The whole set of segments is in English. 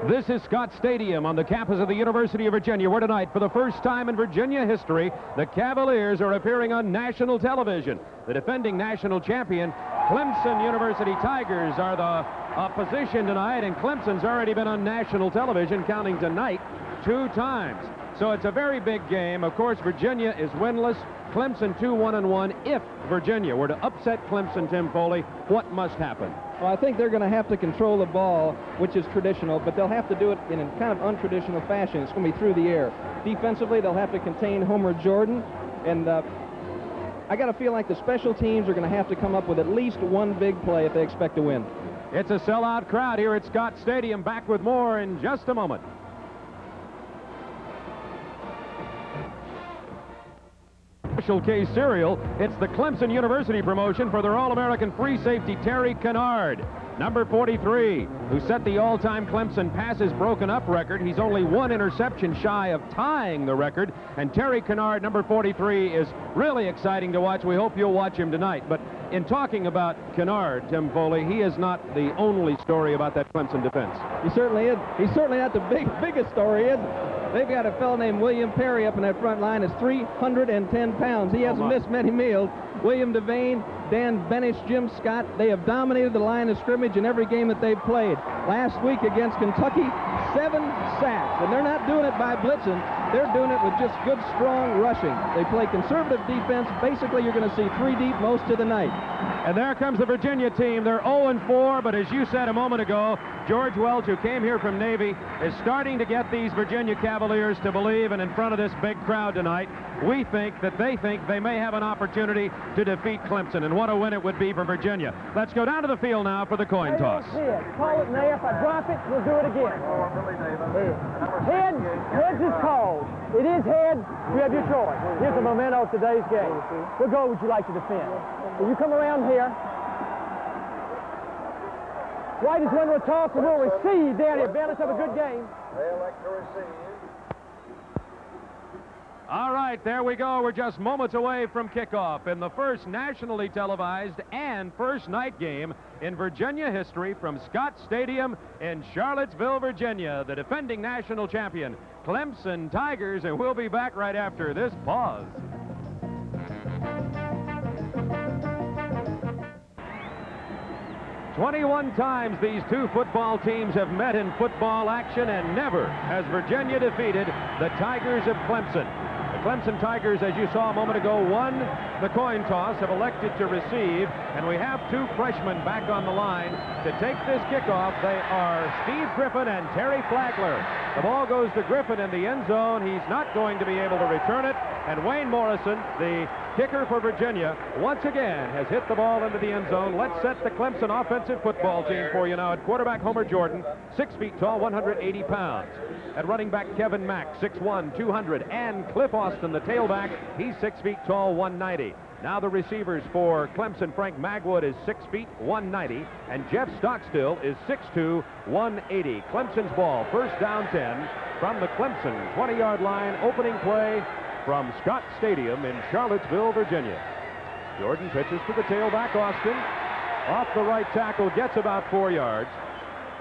This is Scott Stadium on the campus of the University of Virginia, where tonight, for the first time in Virginia history, the Cavaliers are appearing on national television. The defending national champion, Clemson University Tigers, are the opposition tonight, and Clemson's already been on national television, counting tonight 2 times. So it's a very big game. Of course, Virginia is winless. Clemson 2-1-1. If Virginia were to upset Clemson, Tim Foley, what must happen? Well, I think they're going to have to control the ball, which is traditional, but they'll have to do it in a kind of untraditional fashion. It's going to be through the air. Defensively, they'll have to contain Homer Jordan, and I got to feel like the special teams are going to have to come up with at least one big play if they expect to win. It's a sellout crowd here at Scott Stadium. Back with more in just a moment. Special K cereal. It's the Clemson University promotion for their All-American free safety Terry Kennard, number 43, who set the all-time Clemson passes broken up record. He's only 1 interception shy of tying the record, and Terry Kennard, number 43, is really exciting to watch. We hope you'll watch him tonight. But in talking about Kennard, Tim Foley, he is not the only story about that Clemson defense. He certainly is. He's certainly not the biggest story, is it? They've got a fellow named William Perry up in that front line. Is 310 pounds. He hasn't missed many meals. William Devane, Dan Benish, Jim Scott, they have dominated the line of scrimmage in every game that they've played. Last week against Kentucky, 7 sacks. And they're not doing it by blitzing. They're doing it with just good, strong rushing. They play conservative defense. Basically, you're going to see 3 deep most of the night. And there comes the Virginia team. They're 0-4, but as you said a moment ago, George Welch, who came here from Navy, is starting to get these Virginia Cavaliers to believe, and in front of this big crowd tonight, we think that they may have an opportunity to defeat Clemson, and what a win it would be for Virginia. Let's go down to the field now for the coin toss. Call it now. If I drop it, we'll do it again. Heads is called. It is heads. You have your choice. Here's the memento of today's game. What goal would you like to defend? Will you come around here? White is one will toss and will receive there. The advantage of a good game. They elect to receive. All right, there we go. We're just moments away from kickoff in the first nationally televised and first night game in Virginia history from Scott Stadium in Charlottesville, Virginia. The defending national champion, Clemson Tigers, and we'll be back right after this pause. "21 times these 2 football teams have met in football action, and never has Virginia defeated the Tigers of Clemson. The Clemson Tigers, as you saw a moment ago, won the coin toss, have elected to receive, and we have 2 freshmen back on the line to take this kickoff. They are Steve Griffin and Terry Flagler. The ball goes to Griffin in the end zone. He's not going to be able to return it, and Wayne Morrison, the kicker for Virginia, once again has hit the ball into the end zone. Let's set the Clemson offensive football team for you now. At quarterback, Homer Jordan, 6 feet tall, 180 pounds. At running back, Kevin Mack, 6'1", 200. And Cliff Austin, the tailback, he's 6 feet tall, 190. Now the receivers for Clemson, Frank Magwood is 6 feet, 190. And Jeff Stockstill is 6'2", 180. Clemson's ball, first down 10 from the Clemson 20-yard line. Opening play from Scott Stadium in Charlottesville, Virginia. Jordan pitches to the tailback, Austin. Off the right tackle, gets about 4 yards.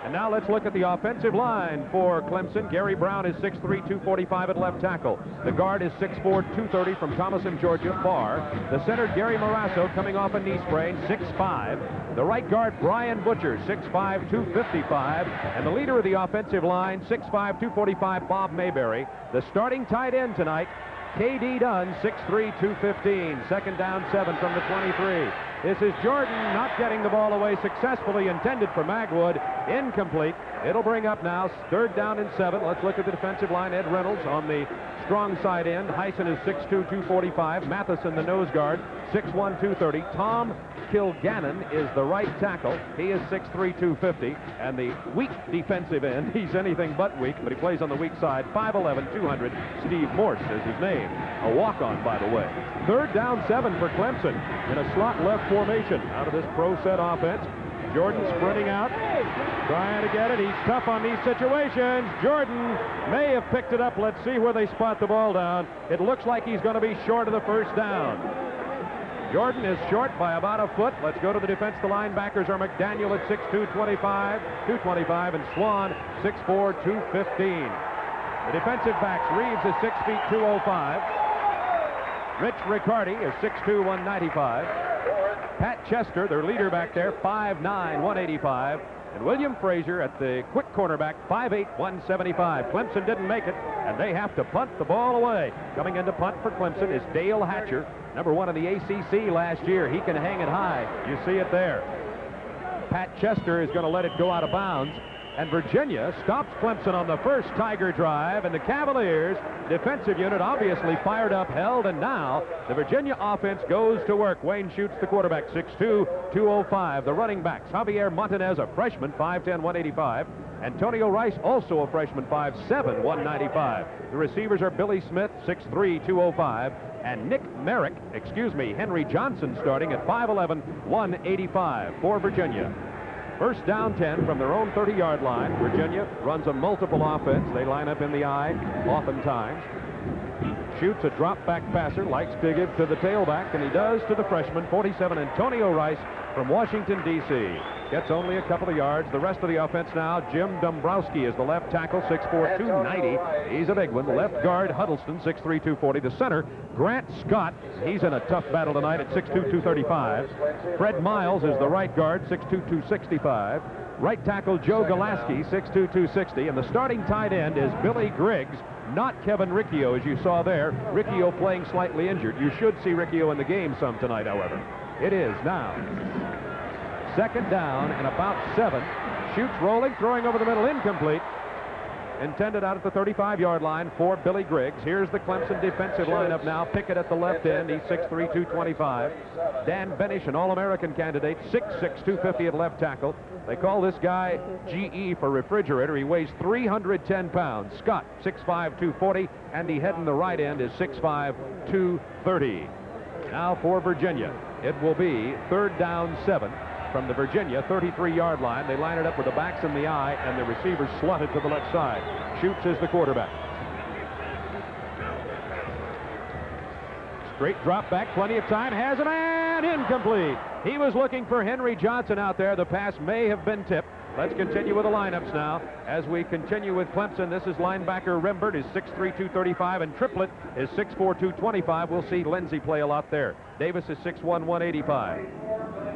And now let's look at the offensive line for Clemson. Gary Brown is 6'3", 245 at left tackle. The guard is 6'4", 230 from Thomas M. Georgia, far. The center, Gary Morasso, coming off a knee sprain, 6'5". The right guard, Brian Butcher, 6'5", 255. And the leader of the offensive line, 6'5", 245, Bob Mayberry. The starting tight end tonight, K.D. Dunn, 6'3", 215. Second down 7 from the 23. This is Jordan not getting the ball away successfully, intended for Magwood. Incomplete. It'll bring up now 3rd down and 7. Let's look at the defensive line. Ed Reynolds on the strong side end. Heisen is 6'2", 245. Matheson, the nose guard, 6'1", 230. Tom Kilgannon is the right tackle. He is 6'3", 250. And the weak defensive end, he's anything but weak, but he plays on the weak side, 5'11", 200. Steve Morse is his name. A walk-on, by the way. 3rd down 7 for Clemson in a slot left formation out of this pro set offense. Jordan sprinting out, trying to get it. He's tough on these situations. Jordan may have picked it up. Let's see where they spot the ball down. It looks like he's going to be short of the first down. Jordan is short by about a foot. Let's go to the defense. The linebackers are McDaniel at 6'2", 225, and Swan 6'4", 215. The defensive backs, Reeves is 6 feet 205. Rich Riccardi is 6'2", 195. Pat Chester, their leader back there, 5'9", 185. And William Frazier at the quick cornerback, 5'8", 175. Clemson didn't make it, and they have to punt the ball away. Coming in to punt for Clemson is Dale Hatcher, number 1 in the ACC last year. He can hang it high. You see it there. Pat Chester is going to let it go out of bounds. And Virginia stops Clemson on the first Tiger drive, and the Cavaliers defensive unit obviously fired up, held, and now the Virginia offense goes to work. Wayne Schutz, the quarterback, 6'2", 205. The running backs, Javier Montanez, a freshman, 5'10", 185. Antonio Rice, also a freshman, 5'7", 195. The receivers are Billy Smith, 6'3", 205. And Henry Johnson starting at 5'11", 185 for Virginia. First down 10 from their own 30-yard line. Virginia runs a multiple offense. They line up in the I oftentimes. Shoots a drop-back passer, likes to give to the tailback, and he does to the freshman, 47, Antonio Rice from Washington, D.C. Gets only a couple of yards. The rest of the offense now, Jim Dombrowski is the left tackle, 6'4", 290. He's a big one. Left guard, Huddleston, 6'3", 240. The center, Grant Scott. He's in a tough battle tonight at 6'2", 235. Fred Miles is the right guard, 6'2", 265. Right tackle, Joe Golaski, 6'2", 260. And the starting tight end is Billy Griggs, not Kevin Riccio, as you saw there. Riccio playing slightly injured. You should see Riccio in the game some tonight, however. It is now second down and about 7. Shoots rolling, throwing over the middle, incomplete. Intended out at the 35-yard line for Billy Griggs. Here's the Clemson defensive lineup now. Pickett at the left end. He's 6'3", 225. Dan Benish, an All-American candidate, 6'6", 250 at left tackle. They call this guy GE for refrigerator. He weighs 310 pounds. Scott, 6'5", 240. Andy Head in the right end is 6'5", 230. Now for Virginia. It will be third down 7. From the Virginia 33-yard line. They line it up with the backs in the I, and the receivers slotted to the left side. Schutz is the quarterback. Straight drop back, plenty of time, has a man, incomplete. He was looking for Henry Johnson out there. The pass may have been tipped. Let's continue with the lineups now. As we continue with Clemson, this is linebacker Rembert is 6'3", 235, and Triplett is 6'4", 225. We'll see Lindsey play a lot there. Davis is 6'1", 185.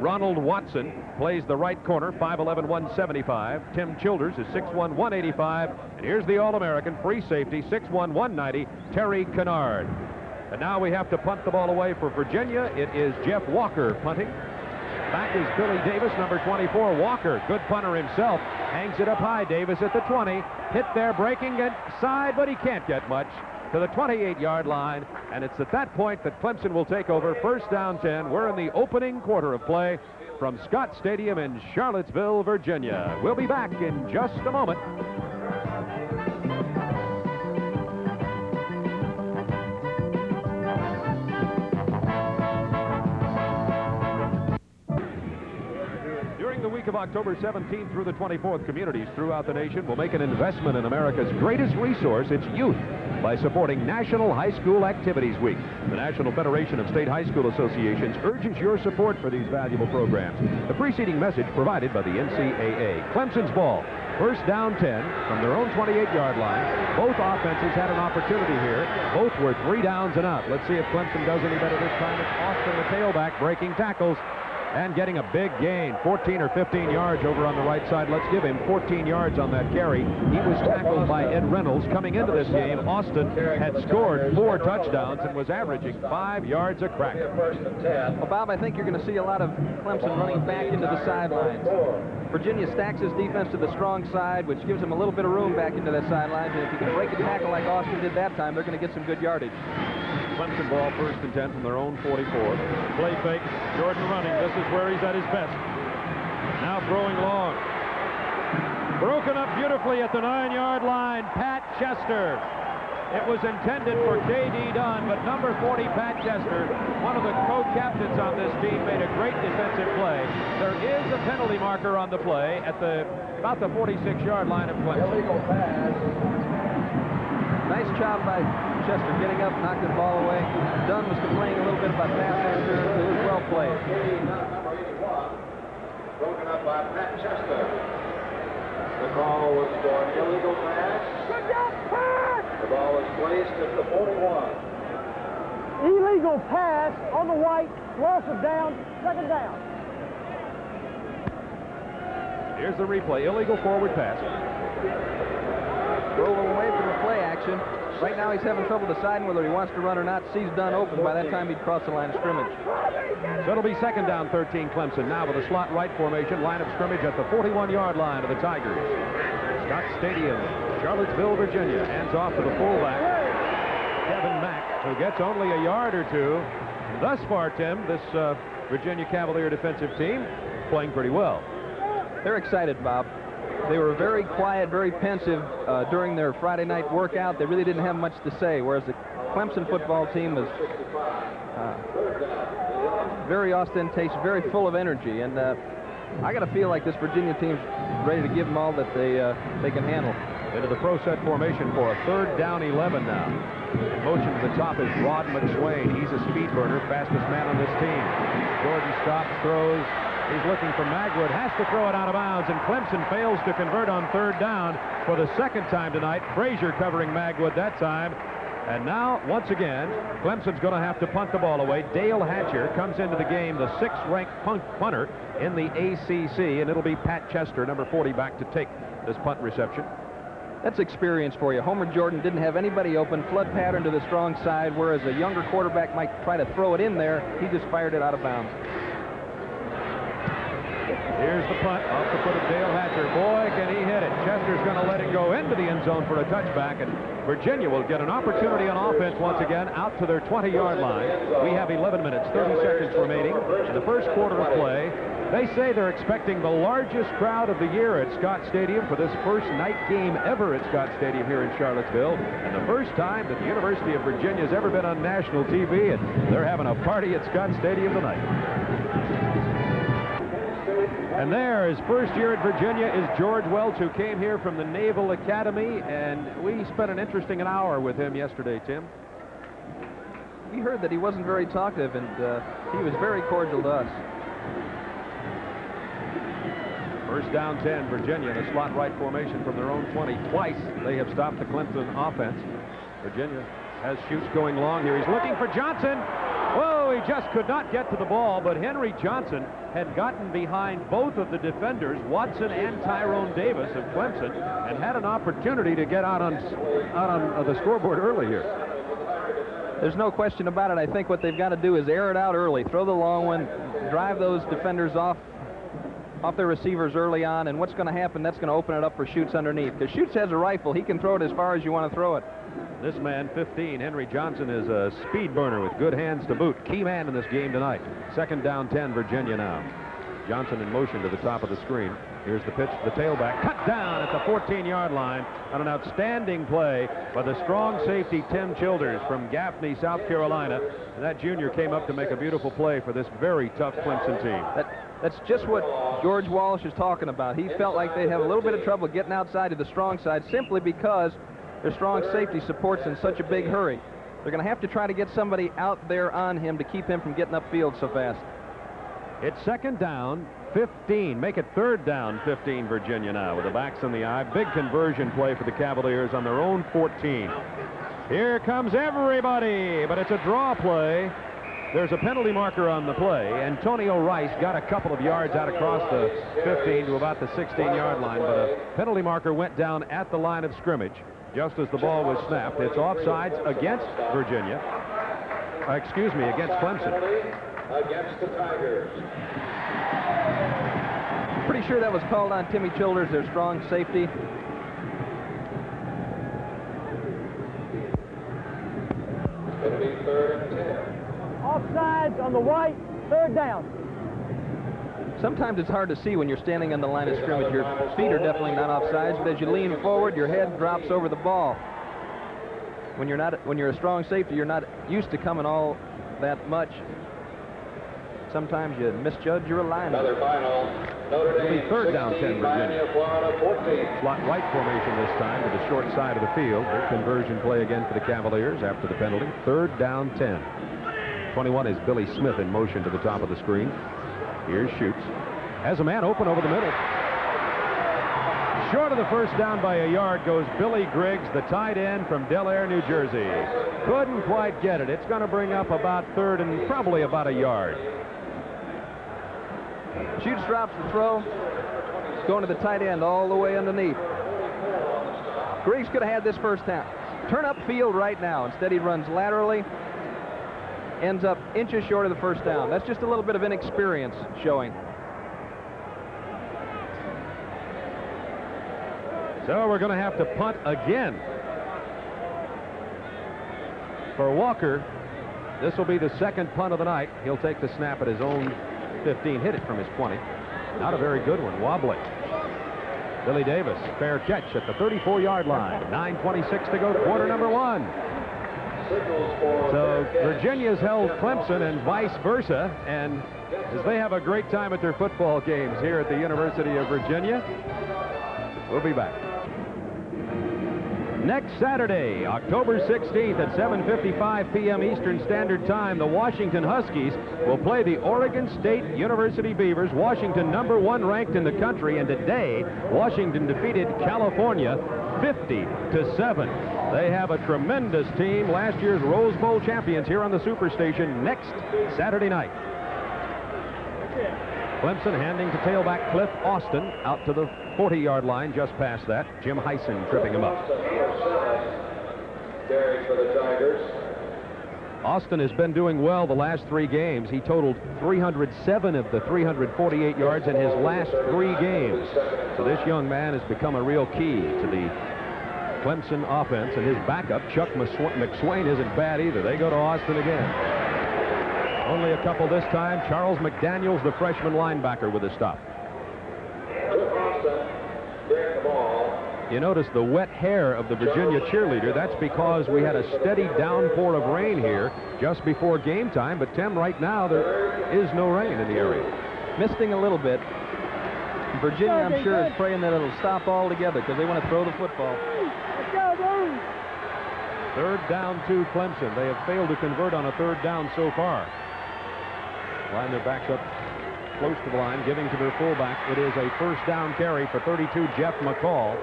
Ronald Watson plays the right corner, 5'11", 175. Tim Childers is 6'1", 185. And here's the All-American free safety, 6'1", 190, Terry Kennard. And now we have to punt the ball away for Virginia. It is Jeff Walker punting. Back is Billy Davis, number 24. Walker, good punter himself, hangs it up high. Davis at the 20. Hit there, breaking inside, but he can't get much. To the 28-yard line, and it's at that point that Clemson will take over. First down 10. We're in the opening quarter of play from Scott Stadium in Charlottesville, Virginia. We'll be back in just a moment. During the week of October 17th through the 24th, communities throughout the nation will make an investment in America's greatest resource, its youth, by supporting National High School Activities Week. The National Federation of State High School Associations urges your support for these valuable programs. The preceding message provided by the NCAA. Clemson's ball. First down 10 from their own 28-yard line. Both offenses had an opportunity here. Both were 3 downs and out. Let's see if Clemson does any better this time. It's Austin, the tailback, breaking tackles and getting a big gain, 14 or 15 yards over on the right side. Let's give him 14 yards on that carry. He was tackled by Ed Reynolds. Coming into this game, Austin had scored 4 touchdowns and was averaging 5 yards a crack. Well, Bob, I think you're going to see a lot of Clemson running back into the sidelines. Virginia stacks his defense to the strong side, which gives him a little bit of room back into that sideline. And if you can break a tackle like Austin did that time, they're going to get some good yardage. Clemson ball, first and 10 from their own 44. Play fake, Jordan running. This is where he's at his best. Now throwing long. Broken up beautifully at the 9-yard line, Pat Chester. It was intended for K.D. Dunn, but number 40, Pat Chester, one of the co-captains on this team, made a great defensive play. There is a penalty marker on the play at about the 46-yard line of Clemson. Nice job by Chester getting up, knocked the ball away. Dunn was complaining a little bit about pass interference. It was well played. Broken up by Pat Chester. The call was for an illegal pass. The ball was placed at the 41. Illegal pass on the white, loss of down, second down. Here's the replay. Illegal forward pass. Drove away from the play action. Right now he's having trouble deciding whether he wants to run or not. Sees Dunn open. By that time he'd cross the line of scrimmage. So it'll be second down, 13 Clemson. Now with a slot right formation, line of scrimmage at the 41-yard line of the Tigers. Scott Stadium, Charlottesville, Virginia. Hands off to the fullback, Kevin Mack, who gets only a yard or two. Thus far, Tim, this Virginia Cavalier defensive team playing pretty well. They're excited, Bob. They were very quiet, very pensive during their Friday night workout. They really didn't have much to say, whereas the Clemson football team was very ostentatious, very full of energy. And I got to feel like this Virginia team's ready to give them all that they can handle. Into the pro set formation for a third down 11 now. In motion to the top is Rod McSwain. He's a speed burner, fastest man on this team. Jordan stops, throws. He's looking for Magwood, has to throw it out of bounds, and Clemson fails to convert on third down for the second time tonight. Frazier covering Magwood that time. And now, once again, Clemson's going to have to punt the ball away. Dale Hatcher comes into the game, the 6th-ranked punter in the ACC, and it'll be Pat Chester, number 40, back to take this punt reception. That's experience for you. Homer Jordan didn't have anybody open, flood pattern to the strong side, whereas a younger quarterback might try to throw it in there. He just fired it out of bounds. Here's the punt off the foot of Dale Hatcher. Boy, can he hit it. Chester's going to let it go into the end zone for a touchback, and Virginia will get an opportunity on offense once again out to their 20-yard line. We have 11 minutes, 30 seconds remaining in the first quarter of play. They say they're expecting the largest crowd of the year at Scott Stadium for this first night game ever at Scott Stadium here in Charlottesville, and the first time that the University of Virginia has ever been on national TV, and they're having a party at Scott Stadium tonight. And there, his first year at Virginia, is George Welch, who came here from the Naval Academy, and we spent an interesting hour with him yesterday, Tim. We heard that he wasn't very talkative, and he was very cordial to us. First down 10, Virginia in a slot right formation from their own 20. Twice they have stopped the Clemson offense. Virginia has shoots going long here. He's looking for Johnson. Whoa, he just could not get to the ball, but Henry Johnson had gotten behind both of the defenders, Watson and Tyrone Davis of Clemson, and had an opportunity to get out on the scoreboard early here. There's no question about it. I think what they've got to do is air it out early, throw the long one, drive those defenders off their receivers early on, and what's going to happen, that's going to open it up for Schutz underneath. Because Schutz has a rifle. He can throw it as far as you want to throw it. This man, 15, Henry Johnson, is a speed burner with good hands to boot. Key man in this game tonight. Second down 10, Virginia now. Johnson in motion to the top of the screen. Here's the pitch, the tailback, cut down at the 14-yard line on an outstanding play by the strong safety Tim Childers from Gaffney, South Carolina. And that junior came up to make a beautiful play for this very tough Clemson team. That's just what George Walsh is talking about. He felt like they'd have a little bit of trouble getting outside to the strong side simply because their strong safety supports in such a big hurry. They're going to have to try to get somebody out there on him to keep him from getting upfield so fast. It's second down, 15. Make it third down, 15, Virginia now with the backs in the eye. Big conversion play for the Cavaliers on their own 14. Here comes everybody, but it's a draw play. There's a penalty marker on the play. Antonio Rice got a couple of yards out across the 15 to about the 16-yard line, but a penalty marker went down at the line of scrimmage just as the ball was snapped. It's offsides against Virginia. Against Clemson. Against the Tigers. Pretty sure that was called on Timmy Childers, their strong safety. It'll be third and 10. Offsides on the white, third down. Sometimes it's hard to see when you're standing on the line of scrimmage. Your feet are definitely not offsides, but as you lean forward, your head drops over the ball. When you're a strong safety, you're not used to coming all that much sometimes you misjudge your alignment. Another final. Notre It'll be Dame third down 10, 16, Miami Virginia. of Florida 14. Slot right formation this time to the short side of the field. Good conversion play again for the Cavaliers after the penalty. Third down 10. 21 is Billy Smith in motion to the top of the screen. Here's Schutz. Has a man open over the middle. Short of the first down by a yard goes Billy Griggs, the tight end from Del Air, New Jersey. Couldn't quite get it. It's going to bring up about third and probably about a yard. Schutz drops the throw. It's going to the tight end all the way underneath. Griggs could have had this first down. Turn up field right now. Instead, he runs laterally. Ends up inches short of the first down. That's just a little bit of inexperience showing. So we're going to have to punt again. For Walker, this will be the second punt of the night. He'll take the snap at his own 15, hit it from his 20. Not a very good one, wobbly. Billy Davis, fair catch at the 34-yard line. 9:26 to go, quarter number 1. So Virginia's held Clemson and vice versa, and as they have a great time at their football games here at the University of Virginia, we'll be back. Next Saturday, October 16th at 7:55 p.m. Eastern Standard Time, the Washington Huskies will play the Oregon State University Beavers. Washington, #1 ranked in the country, and today Washington defeated California 50-7. They have a tremendous team, last year's Rose Bowl champions, here on the Superstation next Saturday night. Clemson handing to tailback Cliff Austin out to the 40-yard line, just past that. Jim Heisen tripping him up. Carries for the Tigers. Austin has been doing well the last 3 games. He totaled 307 of the 348 yards in his last 3 games. So this young man has become a real key to the Clemson offense, and his backup, Chuck McSwain, isn't bad either. They go to Austin again. Only a couple this time. Charles McDaniels, the freshman linebacker, with a stop. You notice the wet hair of the Virginia cheerleader. That's because we had a steady downpour of rain here just before game time. But, Tim, right now there is no rain in the area. Misting a little bit. Virginia, I'm sure, is praying that it'll stop altogether because they want to throw the football. Third down to Clemson. They have failed to convert on a third down so far. Line their backs up close to the line, giving to their fullback. It is a first down carry for 32, Jeff McCall.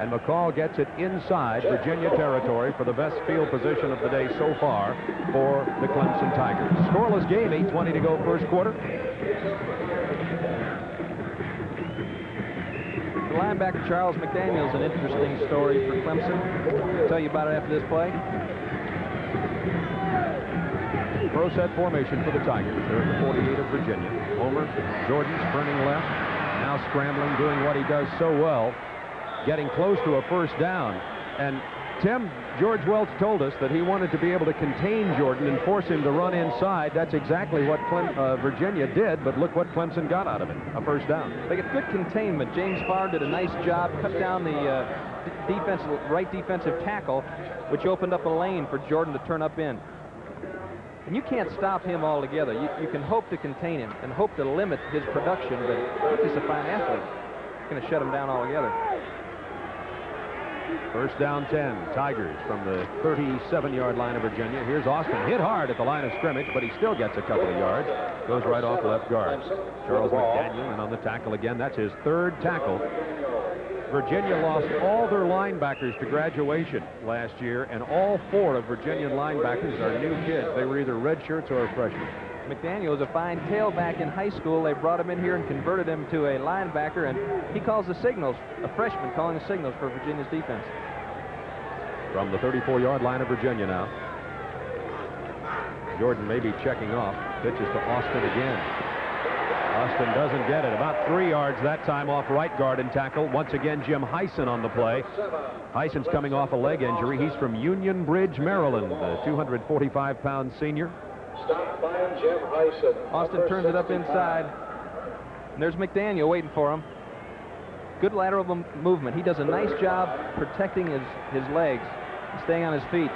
And McCall gets it inside Virginia territory for the best field position of the day so far for the Clemson Tigers. Scoreless game, 8:20 to go, first quarter. The linebacker Charles McDaniels, an interesting story for Clemson. I'll tell you about it after this play. Pro set formation for the Tigers. They're at the 48 of Virginia. Homer, Jordan sprinting left, now scrambling, doing what he does so well, getting close to a first down. And Tim, George Welch told us that he wanted to be able to contain Jordan and force him to run inside. That's exactly what Virginia did, but look what Clemson got out of it, a first down. They get good containment. James Farr did a nice job, cut down the right defensive tackle, which opened up a lane for Jordan to turn up in. And you can't stop him altogether. You can hope to contain him and hope to limit his production, but he's just a fine athlete. You're going to shut him down altogether. First down 10, Tigers from the 37-yard line of Virginia. Here's Austin, hit hard at the line of scrimmage, but he still gets a couple of yards. Goes right off left guard. Charles McDaniel, and on the tackle again. That's his third tackle. Virginia lost all their linebackers to graduation last year, and all 4 of Virginian linebackers are new kids. They were either redshirts or freshmen. McDaniel is a fine tailback in high school. They brought him in here and converted him to a linebacker, and he calls the signals, a freshman calling the signals for Virginia's defense. From the 34-yard line of Virginia now. Jordan may be checking off. Pitches to Austin again. Austin doesn't get it. About 3 yards that time off right guard and tackle. Once again, Jim Heisen on the play. Heisen's coming off a leg injury. He's from Union Bridge, Maryland, the 245-pound senior. Stop by Jim Heisen. Austin turns it up inside. And there's McDaniel waiting for him. Good lateral movement. He does a nice job protecting his legs and staying on his feet.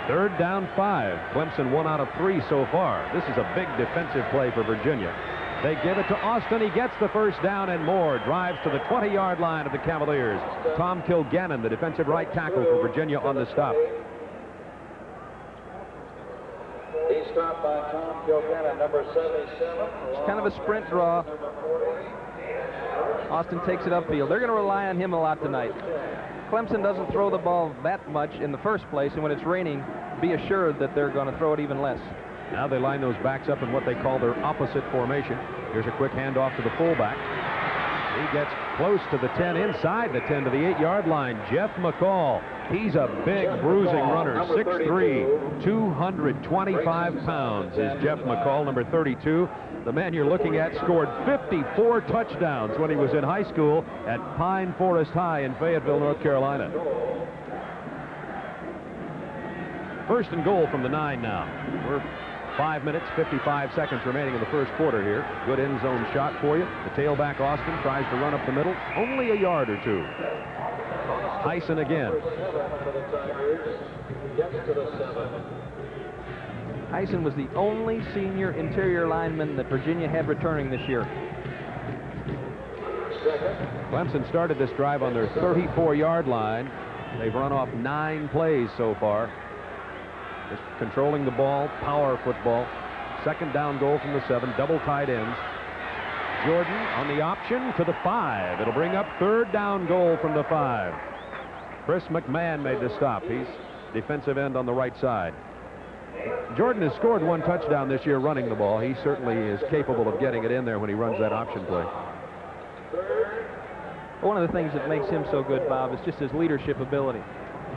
3rd down 5. Clemson 1 out of 3 so far. This is a big defensive play for Virginia. They give it to Austin. He gets the first down and more. Drives to the 20-yard line of the Cavaliers. Tom Kilgannon, the defensive right tackle for Virginia, on the stop. He's stopped by Tom Kilgannon, number 77. It's kind of a sprint draw. Austin takes it upfield. They're going to rely on him a lot tonight. Clemson doesn't throw the ball that much in the first place, and when it's raining, be assured that they're going to throw it even less. Now they line those backs up in what they call their opposite formation. Here's a quick handoff to the fullback. He gets close to the 10, inside the 10 to the 8-yard line. Jeff McCall. He's a big bruising runner. 6'3", 225 pounds is Jeff McCall, number 32. The man you're looking at scored 54 touchdowns when he was in high school at Pine Forest High in Fayetteville, North Carolina. 1st and goal from the 9 now. We're 5 minutes, 55 seconds remaining in the first quarter here. Good end zone shot for you. The tailback, Austin, tries to run up the middle. Only a yard or two. Tyson again. Tyson was the only senior interior lineman that Virginia had returning this year. Clemson started this drive on their 34-yard line. They've run off 9 plays so far. Just controlling the ball, power football. 2nd down goal from the 7, double tight ends. Jordan on the option to the 5. It'll bring up 3rd down goal from the 5. Chris McMahon made the stop. He's defensive end on the right side. Jordan has scored 1 touchdown this year running the ball. He certainly is capable of getting it in there when he runs that option play. One of the things that makes him so good, Bob, is just his leadership ability.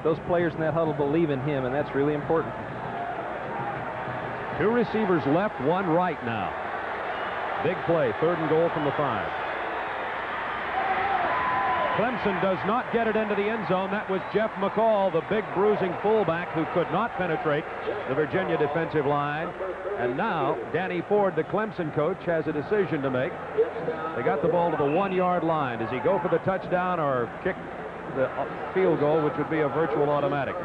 Those players in that huddle believe in him, and that's really important. 2 receivers left, 1 right now. Big play, 3rd and goal from the 5. Clemson does not get it into the end zone. That was Jeff McCall, the big bruising fullback who could not penetrate the Virginia defensive line. And now Danny Ford, the Clemson coach, has a decision to make. They got the ball to the 1-yard line. Does he go for the touchdown or kick the field goal, which would be a virtual automatic?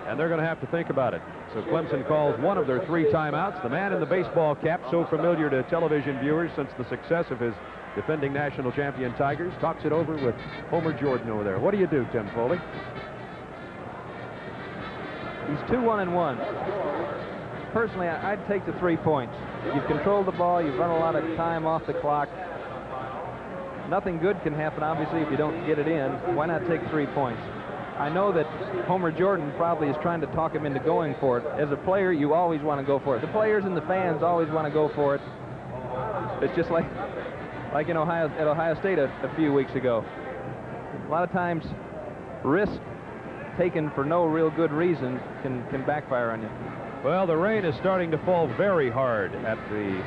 And they're going to have to think about it. So Clemson calls one of their 3 timeouts. The man in the baseball cap, so familiar to television viewers since the success of his defending national champion Tigers, talks it over with Homer Jordan over there. What do you do, Tim Foley? He's 2-1-1. Personally, I'd take the 3 points. You've controlled the ball. You've run a lot of time off the clock. Nothing good can happen, obviously, if you don't get it in. Why not take 3 points? I know that Homer Jordan probably is trying to talk him into going for it. As a player, you always want to go for it. The players and the fans always want to go for it. It's just like in Ohio State a few weeks ago. A lot of times, risk taken for no real good reason can backfire on you. Well, the rain is starting to fall very hard at the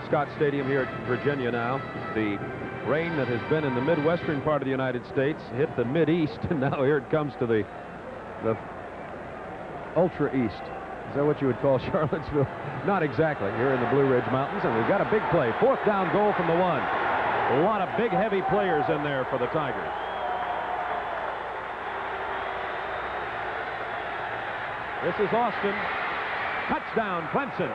Scott Stadium here at Virginia now. The rain that has been in the midwestern part of the United States hit the mid-east, and now here it comes to the ultra-east. Is that what you would call Charlottesville? Not exactly. Here in the Blue Ridge Mountains, and we've got a big play. 4th down goal from the 1. A lot of big, heavy players in there for the Tigers. This is Austin. Touchdown, Clemson.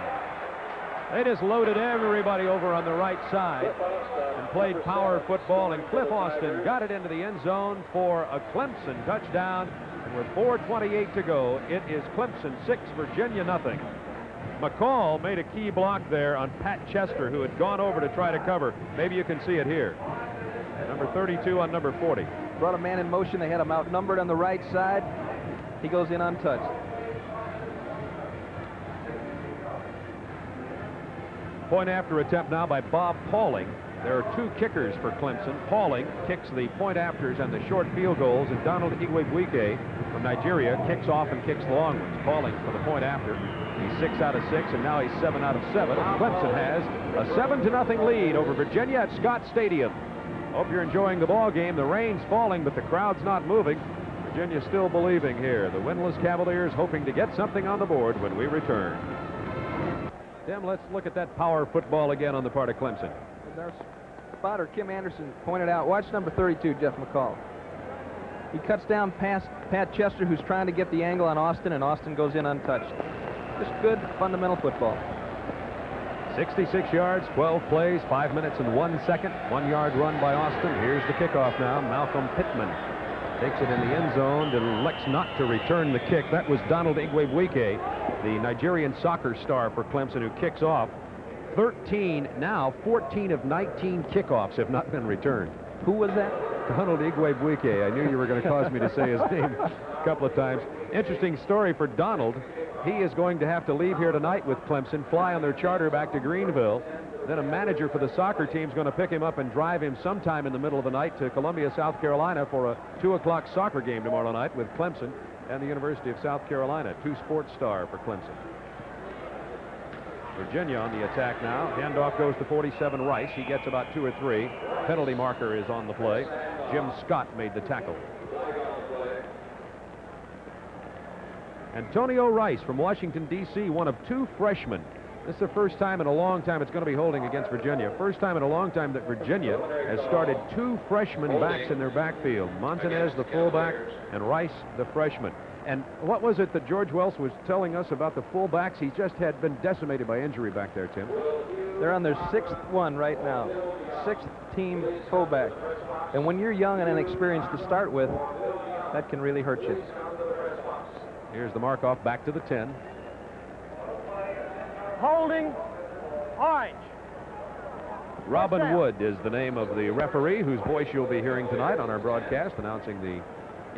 They just loaded everybody over on the right side and played power football, and Cliff Austin got it into the end zone for a Clemson touchdown. And with 4:28 to go, it is Clemson 6, Virginia nothing. McCall made a key block there on Pat Chester, who had gone over to try to cover. Maybe you can see it here. Number 32 on number 40. Brought a man in motion. They had him outnumbered on the right side. He goes in untouched. Point after attempt now by Bob Pauling. There are 2 kickers for Clemson. Pauling kicks the point afters and the short field goals, and Donald Igwebuike from Nigeria kicks off and kicks the long ones. Pauling for the point after. He's 6 out of 6, and now he's 7 out of 7. Clemson has a 7-0 lead over Virginia at Scott Stadium. Hope you're enjoying the ball game. The rain's falling, but the crowd's not moving. Virginia still believing here. The winless Cavaliers hoping to get something on the board when we return. Tim, let's look at that power football again on the part of Clemson. As our spotter, Kim Anderson, pointed out, watch number 32, Jeff McCall. He cuts down past Pat Chester, who's trying to get the angle on Austin, and Austin goes in untouched. Just good fundamental football. 66 yards, 12 plays, 5 minutes and 1 second. 1 yard run by Austin. Here's the kickoff now. Malcolm Pittman takes it in the end zone, elects not to return the kick. That was Donald Igwebuike, the Nigerian soccer star for Clemson, who kicks off. 14 of 19 kickoffs have not been returned. Who was that? Donald Igwebuike. I knew you were going to cause me to say his name a couple of times. Interesting story for Donald. He is going to have to leave here tonight with Clemson, fly on their charter back to Greenville. Then a manager for the soccer team is going to pick him up and drive him sometime in the middle of the night to Columbia, South Carolina for a 2 o'clock soccer game tomorrow night with Clemson and the University of South Carolina. 2 sports star for Clemson. Virginia on the attack now. Handoff goes to 47 Rice. He gets about 2 or 3. Penalty marker is on the play. Jim Scott made the tackle. Antonio Rice from Washington, D.C., one of 2 freshmen. This is the first time in a long time it's going to be holding against Virginia. First time in a long time that Virginia has started 2 freshman backs in their backfield. Montanez, the fullback, and Rice, the freshman. And what was it that George Wells was telling us about the fullbacks? He just had been decimated by injury back there, Tim. They're on their 6th one right now. 6th team fullback. And when you're young and inexperienced to start with, that can really hurt you. Here's the mark off back to the 10. Holding orange. Robin Wood is the name of the referee whose voice you'll be hearing tonight on our broadcast announcing the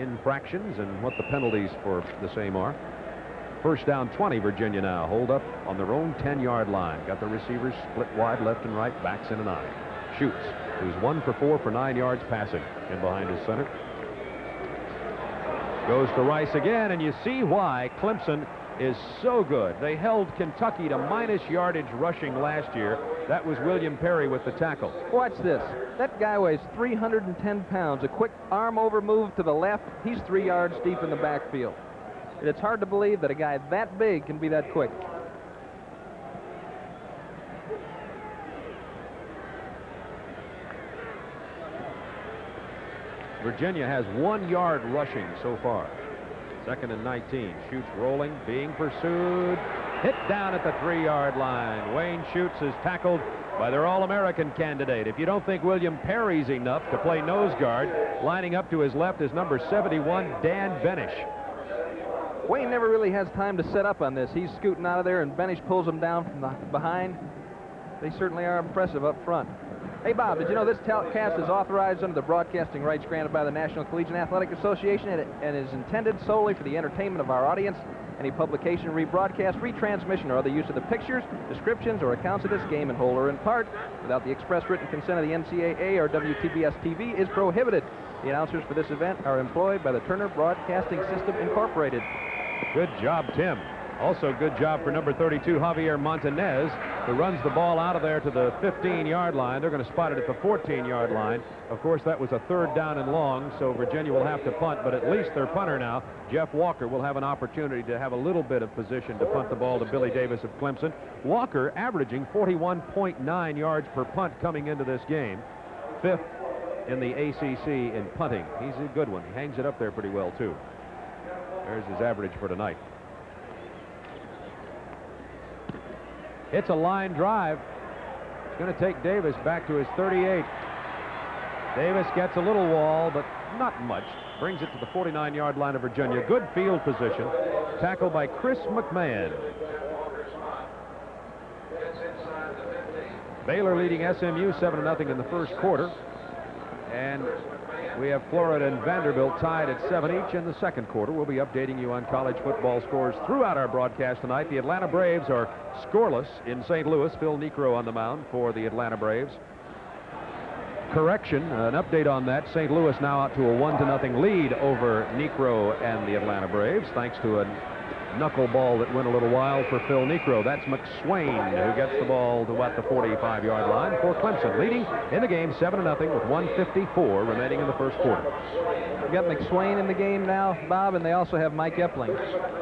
infractions and what the penalties for the same are. First down 20, Virginia now. Hold up on their own 10-yard line. Got the receivers split wide left and right, backs in an eye. Shoots, who's 1 for 4 for 9 yards passing in behind his center. Goes to Rice again, and you see why Clemson is so good. They held Kentucky to minus yardage rushing last year. That was William Perry with the tackle. Watch this. That guy weighs 310 pounds. A quick arm over move to the left. He's 3 yards deep in the backfield. And it's hard to believe that a guy that big can be that quick. Virginia has 1 yard rushing so far. 2nd and 19. Shoots rolling, being pursued. Hit down at the 3-yard line. Wayne Shoots is tackled by their All-American candidate. If you don't think William Perry's enough to play nose guard, lining up to his left is number 71, Dan Benish. Wayne never really has time to set up on this. He's scooting out of there, and Benish pulls him down from behind. They certainly are impressive up front. Hey, Bob, did you know this telecast is authorized under the broadcasting rights granted by the National Collegiate Athletic Association and is intended solely for the entertainment of our audience? Any publication, rebroadcast, retransmission, or other use of the pictures, descriptions, or accounts of this game in whole or in part, without the express written consent of the NCAA or WTBS-TV, is prohibited. The announcers for this event are employed by the Turner Broadcasting System, Incorporated. Good job, Tim. Also, good job for number 32, Javier Montanez, who runs the ball out of there to the 15-yard line. They're going to spot it at the 14-yard line. Of course, that was a 3rd down and long, so Virginia will have to punt, but at least their punter now, Jeff Walker, will have an opportunity to have a little bit of position to punt the ball to Billy Davis of Clemson. Walker averaging 41.9 yards per punt coming into this game. 5th in the ACC in punting. He's a good one. He hangs it up there pretty well, too. There's his average for tonight. It's a line drive. It's going to take Davis back to his 38. Davis gets a little wall, but not much. Brings it to the 49-yard line of Virginia. Good field position. Tackled by Chris McMahon. Baylor leading SMU 7-0 in the first quarter. And we have Florida and Vanderbilt tied at 7 each in the second quarter. We'll be updating you on college football scores throughout our broadcast tonight. The Atlanta Braves are scoreless in St. Louis. Phil Niekro on the mound for the Atlanta Braves. Correction, an update on that. St. Louis now out to a 1-0 lead over Niekro and the Atlanta Braves, thanks to a knuckleball that went a little wild for Phil Niekro. That's McSwain who gets the ball to about the 45-yard line for Clemson, leading in the game 7-0 with 1:54 remaining in the first quarter. We've got McSwain in the game now, Bob, and they also have Mike Epling.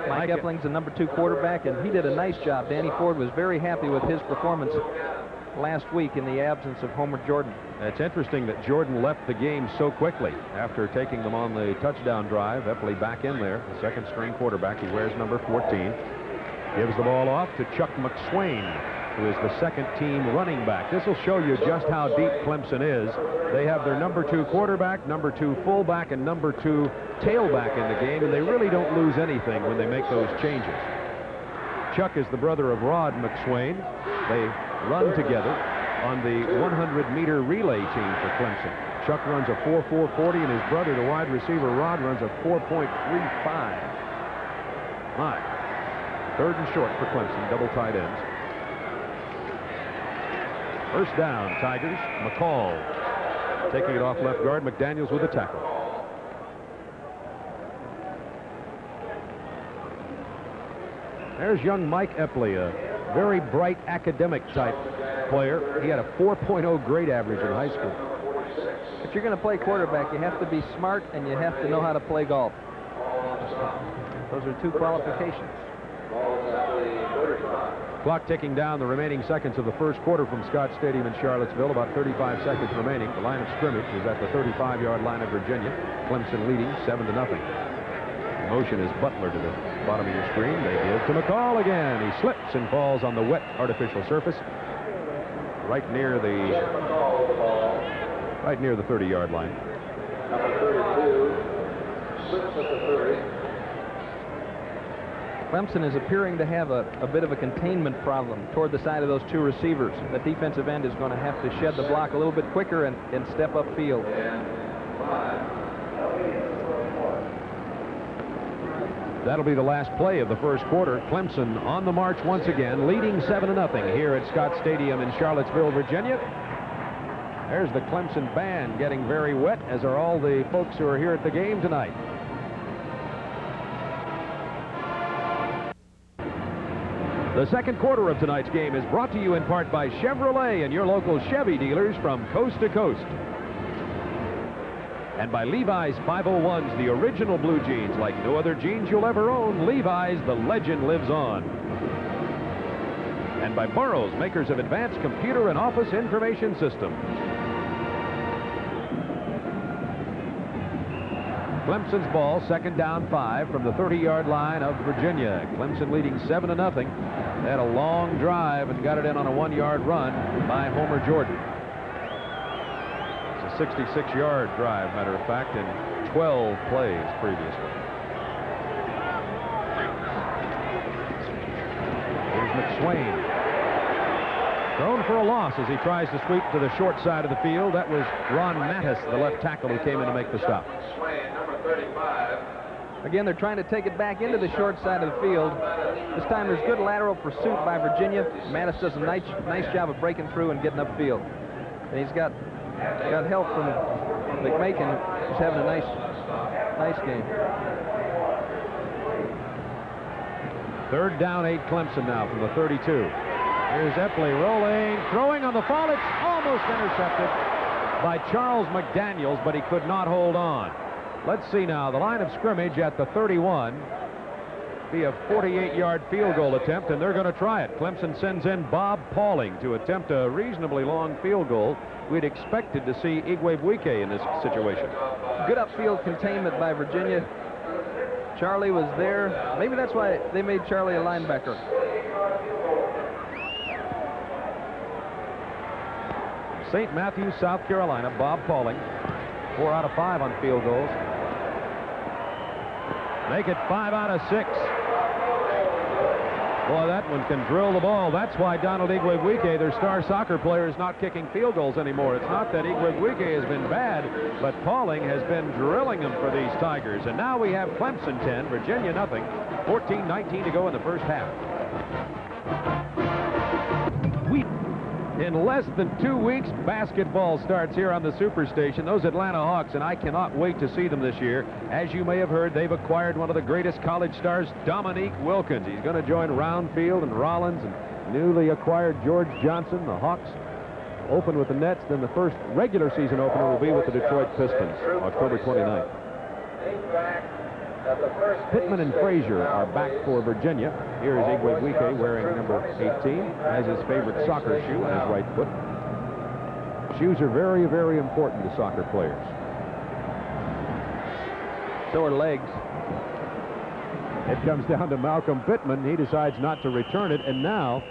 Mike Epling's the number 2 quarterback, and he did a nice job. Danny Ford was very happy with his performance last week in the absence of Homer Jordan. It's interesting that Jordan left the game so quickly after taking them on the touchdown drive. Epley back in there, the second string quarterback. He wears number 14. Gives the ball off to Chuck McSwain, who is the second team running back. This will show you just how deep Clemson is. They have their number 2 quarterback, number 2 fullback, and number 2 tailback in the game, and they really don't lose anything when they make those changes. Chuck is the brother of Rod McSwain. They run together on the 100-meter relay team for Clemson. Chuck runs a 4.440, and his brother, the wide receiver Rod, runs a 4.35. My. Third and short for Clemson, double tight ends. First down, Tigers. McCall taking it off left guard. McDaniels with a tackle. There's young Mike Epley, a very bright academic type player. He had a 4.0 grade average in high school. If you're going to play quarterback, you have to be smart and you have to know how to play golf. Those are 2 qualifications. Clock ticking down, the remaining seconds of the first quarter from Scott Stadium in Charlottesville. About 35 seconds remaining. The line of scrimmage is at the 35-yard line of Virginia. Clemson leading 7-0. Motion is Butler to the bottom of your screen. They give to McCall again. He slips and falls on the wet artificial surface right near the 30-yard line. Number 32 slips at the 30. Clemson is appearing to have a bit of a containment problem toward the side of those 2 receivers. The defensive end is going to have to shed the block a little bit quicker and step upfield. That'll be the last play of the first quarter. Clemson on the march once again, leading 7-0 here at Scott Stadium in Charlottesville, Virginia. There's the Clemson band getting very wet, as are all the folks who are here at the game tonight. The second quarter of tonight's game is brought to you in part by Chevrolet and your local Chevy dealers from coast to coast. And by Levi's 501s, the original blue jeans, like no other jeans you'll ever own. Levi's, the legend lives on. And by Burroughs, makers of advanced computer and office information systems. Clemson's ball, second down 5 from the 30-yard line of Virginia. Clemson leading 7-0. They had a long drive and got it in on a 1-yard run by Homer Jordan. 66-yard drive, matter of fact, in 12 plays previously. Here's McSwain. Thrown for a loss as he tries to sweep to the short side of the field. That was Ron Mattis, the left tackle, who came in to make the stop. McSwain, number 35. Again, they're trying to take it back into the short side of the field. This time there's good lateral pursuit by Virginia. Mattis does a nice job of breaking through and getting upfield. And he's got help from McMakin, who's having a nice game. Third down 8 Clemson now from the 32. Here's Epley rolling, throwing on the fall. It's almost intercepted by Charles McDaniels, but he could not hold on. Let's see now, the line of scrimmage at the 31. Be a 48-yard field goal attempt, and they're going to try it. Clemson sends in Bob Pauling to attempt a reasonably long field goal. We'd expected to see Igwebuike in this situation. Good upfield containment by Virginia. Charlie was there. Maybe that's why they made Charlie a linebacker. St. Matthews, South Carolina, Bob Pauling. 4 out of 5 on field goals. Make it 5 out of 6. Boy, that one can drill the ball. That's why Donald Igwebuike, their star soccer player, is not kicking field goals anymore. It's not that Igwebuike has been bad, but Pauling has been drilling them for these Tigers. And now we have Clemson 10, Virginia nothing. 14-19 to go in the first half. In less than 2 weeks, basketball starts here on the Superstation. Those Atlanta Hawks, and I cannot wait to see them this year. As you may have heard, they've acquired one of the greatest college stars, Dominique Wilkins. He's going to join Roundfield and Rollins and newly acquired George Johnson. The Hawks open with the Nets. Then the first regular season opener will be with the Detroit Pistons, October 29th. Pittman and Frazier are back for Virginia. Here is Igwebuike wearing number 18 as his favorite soccer shoe on his right foot. Shoes are very, very important to soccer players. So are legs. It comes down to Malcolm Pittman. He decides not to return it, and now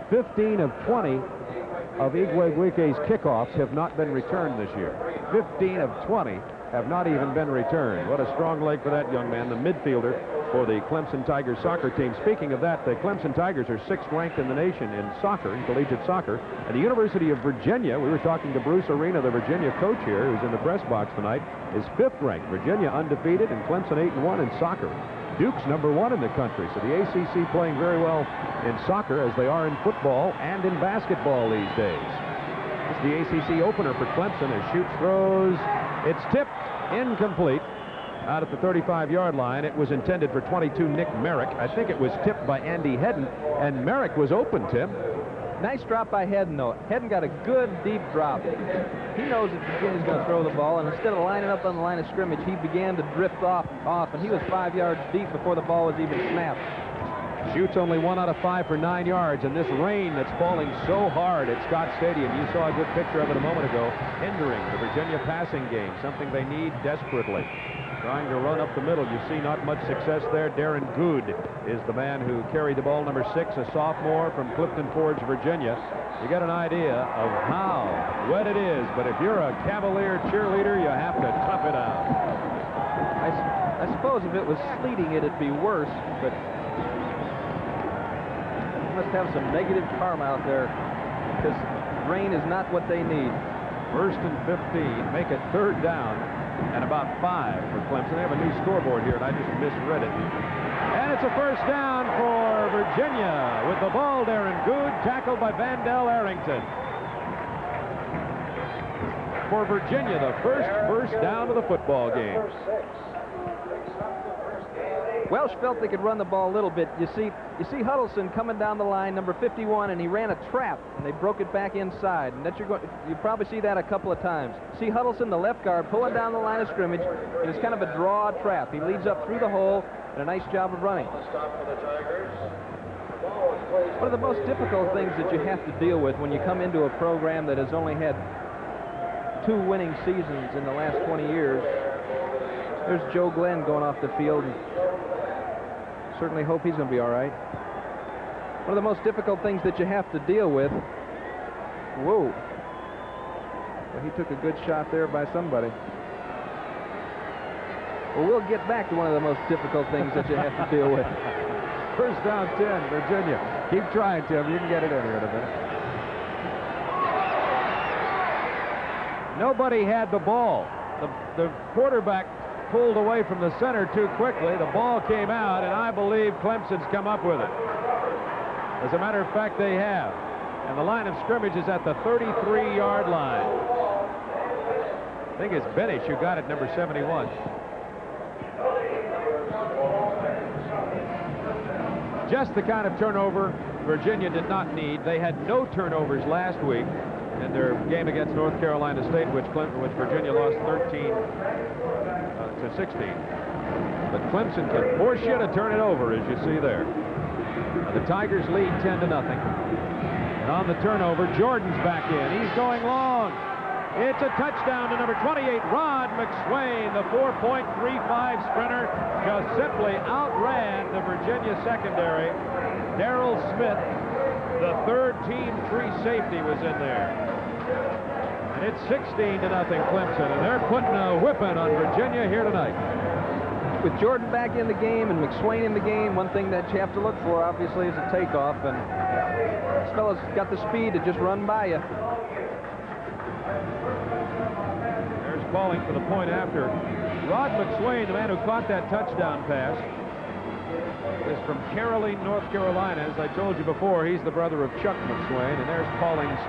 15 of 20 of Igwebuike's kickoffs have not been returned this year. 15 of 20 have not even been returned. What a strong leg for that young man, the midfielder for the Clemson Tigers soccer team. Speaking of that, the Clemson Tigers are 6th ranked in the nation in soccer, in collegiate soccer. And the University of Virginia, we were talking to Bruce Arena, the Virginia coach here, who's in the press box tonight, is 5th ranked. Virginia undefeated, and Clemson 8-1 in soccer. Duke's number 1 in the country, so the ACC playing very well in soccer as they are in football and in basketball these days. It's the ACC opener for Clemson as Schutz throws. It's tipped, incomplete, out at the 35-yard line. It was intended for 22 Nick Merrick. I think it was tipped by Andy Hedden, and Merrick was open, Tim. Nice drop by Hedden, though. Hedden got a good deep drop. He knows that Virginia's going to throw the ball, and instead of lining up on the line of scrimmage, he began to drift off, and he was 5 yards deep before the ball was even snapped. Shoots only 1 out of 5 for 9 yards, and this rain that's falling so hard at Scott Stadium, you saw a good picture of it a moment ago, hindering the Virginia passing game, something they need desperately. Trying to run up the middle. You see not much success there. Darren Good is the man who carried the ball, number 6, a sophomore from Clifton Forge, Virginia. You get an idea of how wet it is, but if you're a Cavalier cheerleader, you have to tough it out. I suppose if it was sleeting, it'd be worse, but they must have some negative karma out there because rain is not what they need. 1st and 15, make it 3rd down. And about 5 for Clemson. They have a new scoreboard here, and I just misread it. And it's a 1st down for Virginia. With the ball, Darren Good, tackled by Vandell Arrington. For Virginia, the first down of the football game. Welsh felt they could run the ball a little bit. You see Huddleston coming down the line, number 51, and he ran a trap, and they broke it back inside. And you probably see that a couple of times. See Huddleston, the left guard, pulling down the line of scrimmage, and it's kind of a draw trap. He leads up through the hole, and a nice job of running. One of the most difficult things that you have to deal with when you come into a program that has only had 2 winning seasons in the last 20 years. There's Joe Glenn going off the field. And certainly hope he's going to be all right. One of the most difficult things that you have to deal with. Whoa. Well, he took a good shot there by somebody. Well, we'll get back to one of the most difficult things that you have to deal with. 1st down 10, Virginia. Keep trying, Tim. You can get it in here in a minute. Nobody had the ball. The quarterback pulled away from the center too quickly. The ball came out, and I believe Clemson's come up with it. As a matter of fact, they have. And the line of scrimmage is at the 33-yard line. I think it's Benish who got it, number 71. Just the kind of turnover Virginia did not need. They had no turnovers last week in their game against North Carolina State, which Virginia lost 13 to 16. But Clemson can force you to turn it over, as you see there. Now, the Tigers lead 10-0. And on the turnover, Jordan's back in. He's going long. It's a touchdown to number 28, Rod McSwain. The 4.35 sprinter just simply outran the Virginia secondary. Darrell Smith, the 3rd-team free safety, was in there. And it's 16-0 Clemson, and they're putting a whipping on Virginia here tonight. With Jordan back in the game and McSwain in the game, one thing that you have to look for, obviously, is a takeoff. And this fellow's got the speed to just run by you. There's calling for the point after. Rod McSwain, the man who caught that touchdown pass, is from Caroline, North Carolina. As I told you before, he's the brother of Chuck McSwain, and there's Pauling's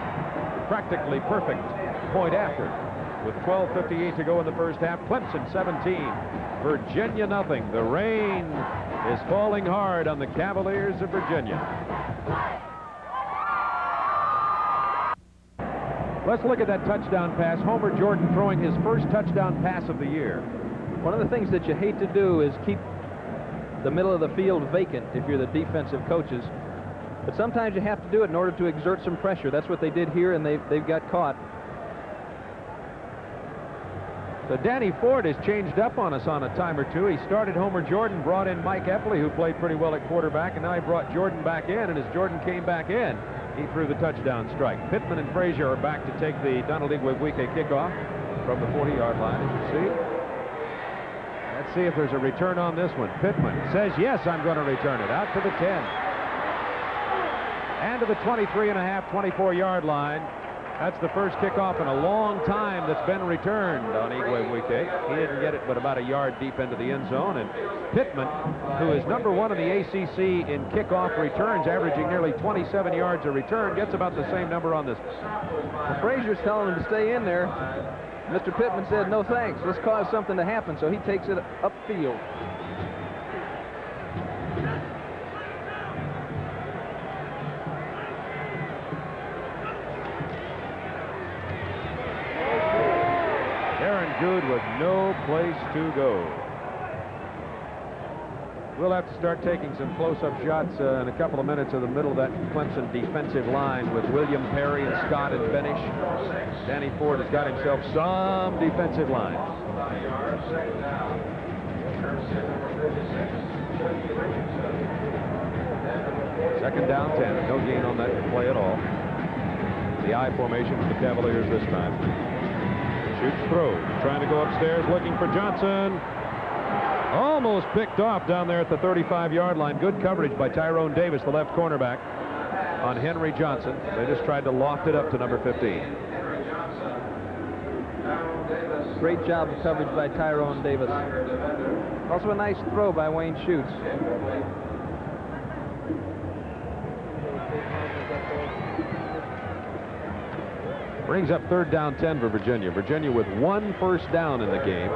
practically perfect point after. With 12:58 to go in the first half, Clemson 17, Virginia nothing. The rain is falling hard on the Cavaliers of Virginia. Let's look at that touchdown pass. Homer Jordan throwing his first touchdown pass of the year. One of the things that you hate to do is keep the middle of the field vacant if you're the defensive coaches. But sometimes you have to do it in order to exert some pressure. That's what they did here, and they've got caught. So Danny Ford has changed up on us on a time or two. He started Homer Jordan, brought in Mike Epley, who played pretty well at quarterback, and now he brought Jordan back in, and as Jordan came back in, he threw the touchdown strike. Pittman and Frazier are back to take the Donald Igwebuike kickoff from the 40-yard line, as you see. Let's see if there's a return on this one. Pittman says, yes, I'm going to return it. Out to the 10. And to the 23.5, 24-yard line. That's the first kickoff in a long time that's been returned on Igwebuike. He didn't get it but about a yard deep into the end zone. And Pittman, who is number 1 in the ACC in kickoff returns, averaging nearly 27 yards a return, gets about the same number on this. Well, Frazier's telling him to stay in there. Mr. Pittman said, no thanks, let's cause something to happen, so he takes it upfield. Good with no place to go. We'll have to start taking some close-up shots in a couple of minutes of the middle of that Clemson defensive line with William Perry and Scott and Benish. Danny Ford has got himself some defensive lines. Second down 10. No gain on that play at all. The I formation for the Cavaliers this time. Shoots, throws, trying to go upstairs, looking for Johnson. Almost picked off down there at the 35-yard line. Good coverage by Tyrone Davis, the left cornerback, on Henry Johnson. They just tried to loft it up to number 15. Great job of coverage by Tyrone Davis. Also a nice throw by Wayne Schutz. Brings up third down 10 for Virginia. Virginia with 1 first down in the game.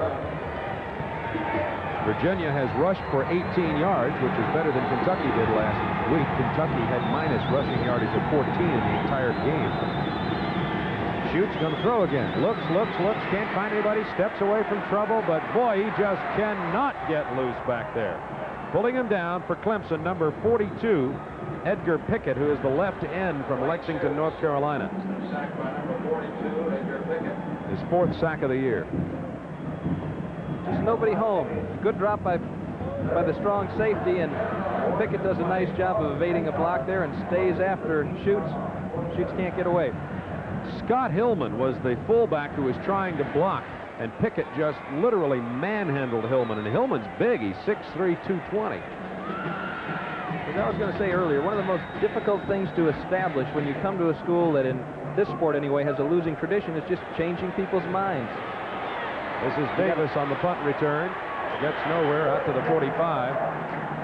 Virginia has rushed for 18 yards, which is better than Kentucky did last week. Kentucky had minus rushing yardage of 14 in the entire game. Schutz going to throw again. Looks, can't find anybody. Steps away from trouble, but boy, he just cannot get loose back there. Pulling him down for Clemson, number 42, Edgar Pickett, who is the left end from Lexington, North Carolina. His 4th sack of the year. Just nobody home. Good drop by the strong safety, and Pickett does a nice job of evading a block there and stays after Schutz. Schutz can't get away. Scott Hillman was the fullback who was trying to block, and Pickett just literally manhandled Hillman, and Hillman's big. He's 6'3", 220. As I was going to say earlier, one of the most difficult things to establish when you come to a school that, in this sport anyway, has a losing tradition is just changing people's minds. This is Davis on the punt return. Gets nowhere, out to the 45.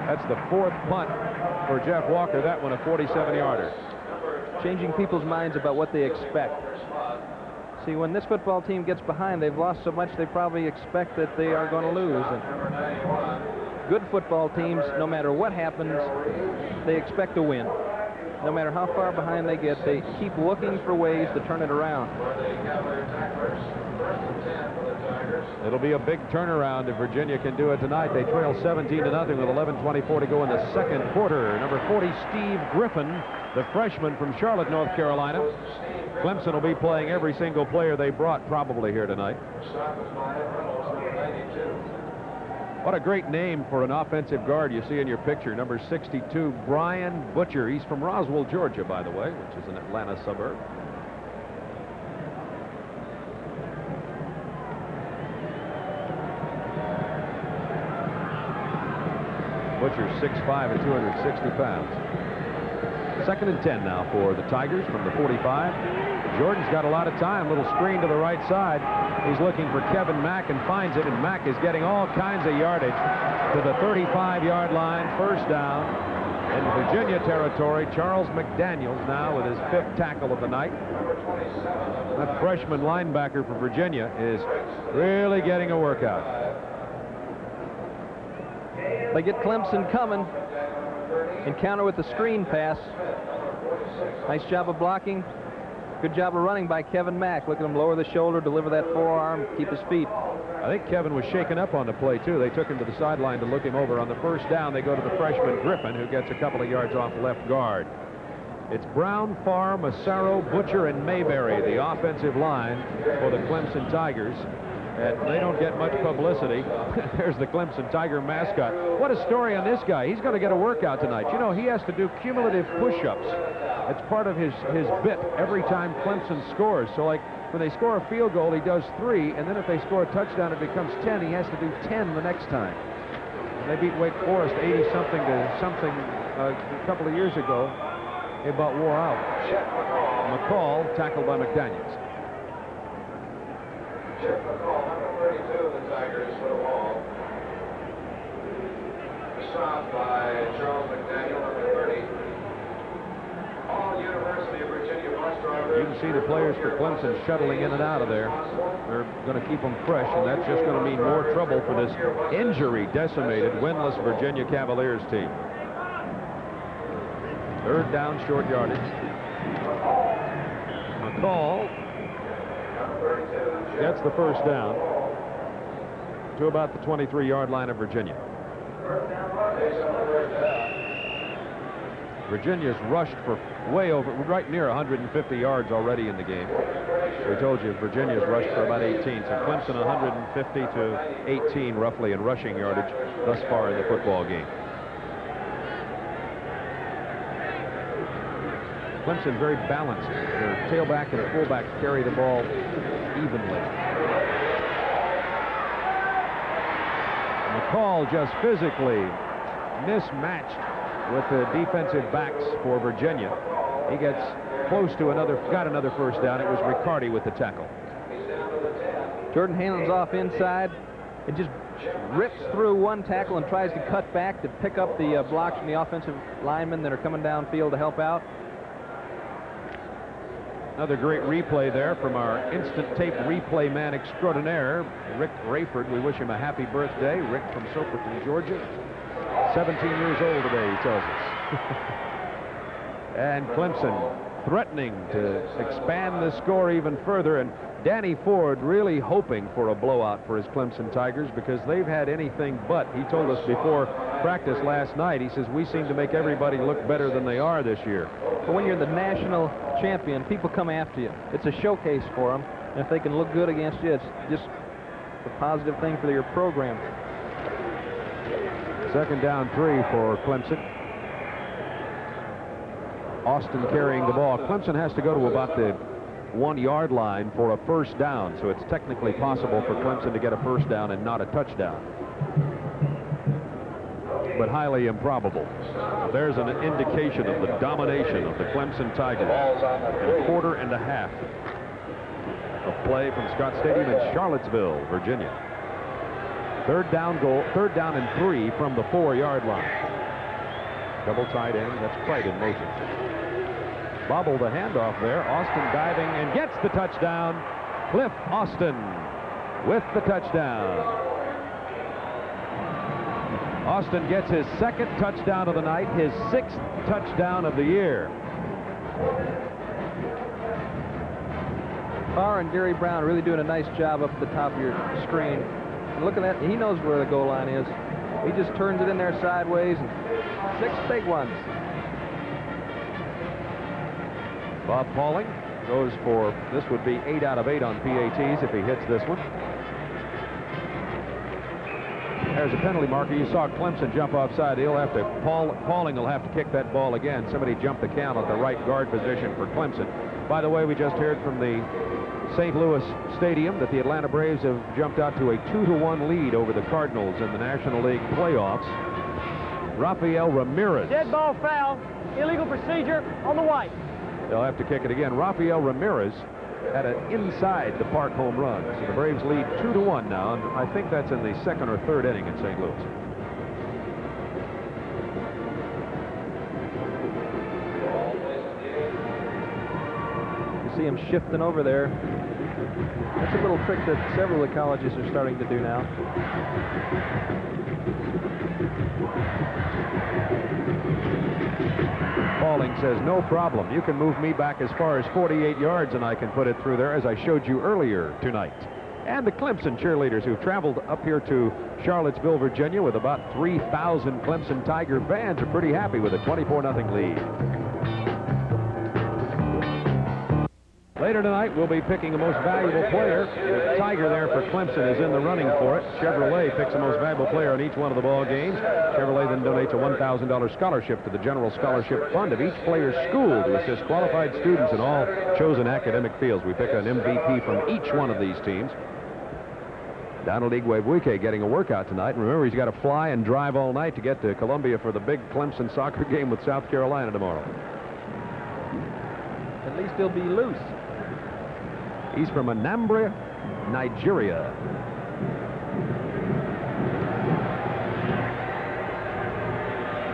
That's the 4th punt for Jeff Walker. That one a 47-yarder. Changing people's minds about what they expect. See, when this football team gets behind, they've lost so much they probably expect that they are going to lose. And good football teams, no matter what happens, they expect to win. No matter how far behind they get, they keep looking for ways to turn it around. It'll be a big turnaround if Virginia can do it tonight. They trail 17-0 with 11:24 to go in the second quarter. Number 40, Steve Griffin, the freshman from Charlotte, North Carolina. Clemson will be playing every single player they brought probably here tonight. What a great name for an offensive guard you see in your picture. Number 62, Brian Butcher. He's from Roswell, Georgia, by the way, which is an Atlanta suburb. Butcher's 6'5" and 260 pounds. 2nd and 10 now for the Tigers from the 45. Jordan's got a lot of time. Little screen to the right side. He's looking for Kevin Mack and finds it, and Mack is getting all kinds of yardage to the 35-yard line. First down in Virginia territory. Charles McDaniels now with his 5th tackle of the night. That freshman linebacker for Virginia is really getting a workout. They get Clemson coming. Encounter with the screen pass. Nice job of blocking. Good job of running by Kevin Mack. Look at him lower the shoulder, deliver that forearm, keep his feet. I think Kevin was shaken up on the play, too. They took him to the sideline to look him over. On the first down, they go to the freshman Griffin, who gets a couple of yards off left guard. It's Brown, Farr, Massaro, Butcher, and Mayberry, the offensive line for the Clemson Tigers. And they don't get much publicity. There's the Clemson Tiger mascot. What a story on this guy. He's going to get a workout tonight. You know, he has to do cumulative push-ups. It's part of his bit every time Clemson scores. So, like, when they score a field goal, he does 3, and then if they score a touchdown, it becomes 10. He has to do 10 the next time. And they beat Wake Forest 80-something to something a couple of years ago. It about wore out. McCall, tackled by McDaniels. Chip McCall, number 32 of the Tigers, for the ball. Stopped by Charles McDaniel, number 30. All University of Virginia bus drivers. You can see the players for Clemson shuttling in and out of there. They're going to keep them fresh, and that's just going to mean more trouble for this injury-decimated, winless Virginia Cavaliers team. Third down, short yardage. McCall gets the first down to about the 23-yard line of Virginia. Virginia's rushed for way over, right near 150 yards already in the game. We told you Virginia's rushed for about 18, so Clemson 150 to 18 roughly in rushing yardage thus far in the football game. Clemson very balanced. Their tailback and fullback carry the ball evenly. McCall just physically mismatched with the defensive backs for Virginia. He gets close to got another first down. It was Riccardi with the tackle. Jordan Hanlon's off inside. It just rips through one tackle and tries to cut back to pick up the blocks from the offensive linemen that are coming downfield to help out. Another great replay there from our instant tape replay man extraordinaire, Rick Rayford. We wish him a happy birthday. Rick from Soperton, Georgia. 17 years old today, he tells us. And Clemson threatening to expand the score even further, and Danny Ford really hoping for a blowout for his Clemson Tigers, because they've had anything but. He told us before practice last night, he says, we seem to make everybody look better than they are this year. But when you're the national champion, people come after you. It's a showcase for them, and if they can look good against you, it's just a positive thing for your program. Second down 3 for Clemson. Austin carrying the ball. Clemson has to go to about the 1-yard line for a first down, so it's technically possible for Clemson to get a first down and not a touchdown, but highly improbable. There's an indication of the domination of the Clemson Tigers in a quarter and a half of play from Scott Stadium in Charlottesville, Virginia. Third down and 3 from the 4-yard line. Double tight end. That's Price in motion. Bobble the handoff there. Austin diving and gets the touchdown. Cliff Austin with the touchdown. Austin gets his second touchdown of the night, his 6th touchdown of the year. Farr and Gary Brown really doing a nice job up at the top of your screen. And look at that, he knows where the goal line is. He just turns it in there sideways, and 6 big ones. Bob Pauling goes for, this would be 8 out of 8 on PATs if he hits this one. There's a penalty marker. You saw Clemson jump offside. He'll have to, Pauling will have to kick that ball again. Somebody jumped the count at the right guard position for Clemson. By the way, we just heard from the St. Louis Stadium that the Atlanta Braves have jumped out to a 2-1 lead over the Cardinals in the National League playoffs. Rafael Ramirez. Dead ball foul. Illegal procedure on the white. They'll have to kick it again. Rafael Ramirez had an inside the park home run. So the Braves lead 2-1 now, and I think that's in the 2nd or 3rd inning in St. Louis. You see him shifting over there. That's a little trick that several of the colleges are starting to do now. Pauling says, no problem. You can move me back as far as 48 yards and I can put it through there, as I showed you earlier tonight. And the Clemson cheerleaders who've traveled up here to Charlottesville, Virginia with about 3,000 Clemson Tiger fans are pretty happy with a 24-0 lead. Later tonight, we'll be picking the most valuable player. The Tiger there for Clemson is in the running for it. Chevrolet picks the most valuable player in each one of the ball games. Chevrolet then donates a $1,000 scholarship to the General Scholarship Fund of each player's school to assist qualified students in all chosen academic fields. We pick an MVP from each one of these teams. Donald Igwebuike getting a workout tonight. And remember, he's got to fly and drive all night to get to Columbia for the big Clemson soccer game with South Carolina tomorrow. At least he'll be loose. He's from Anambra, Nigeria.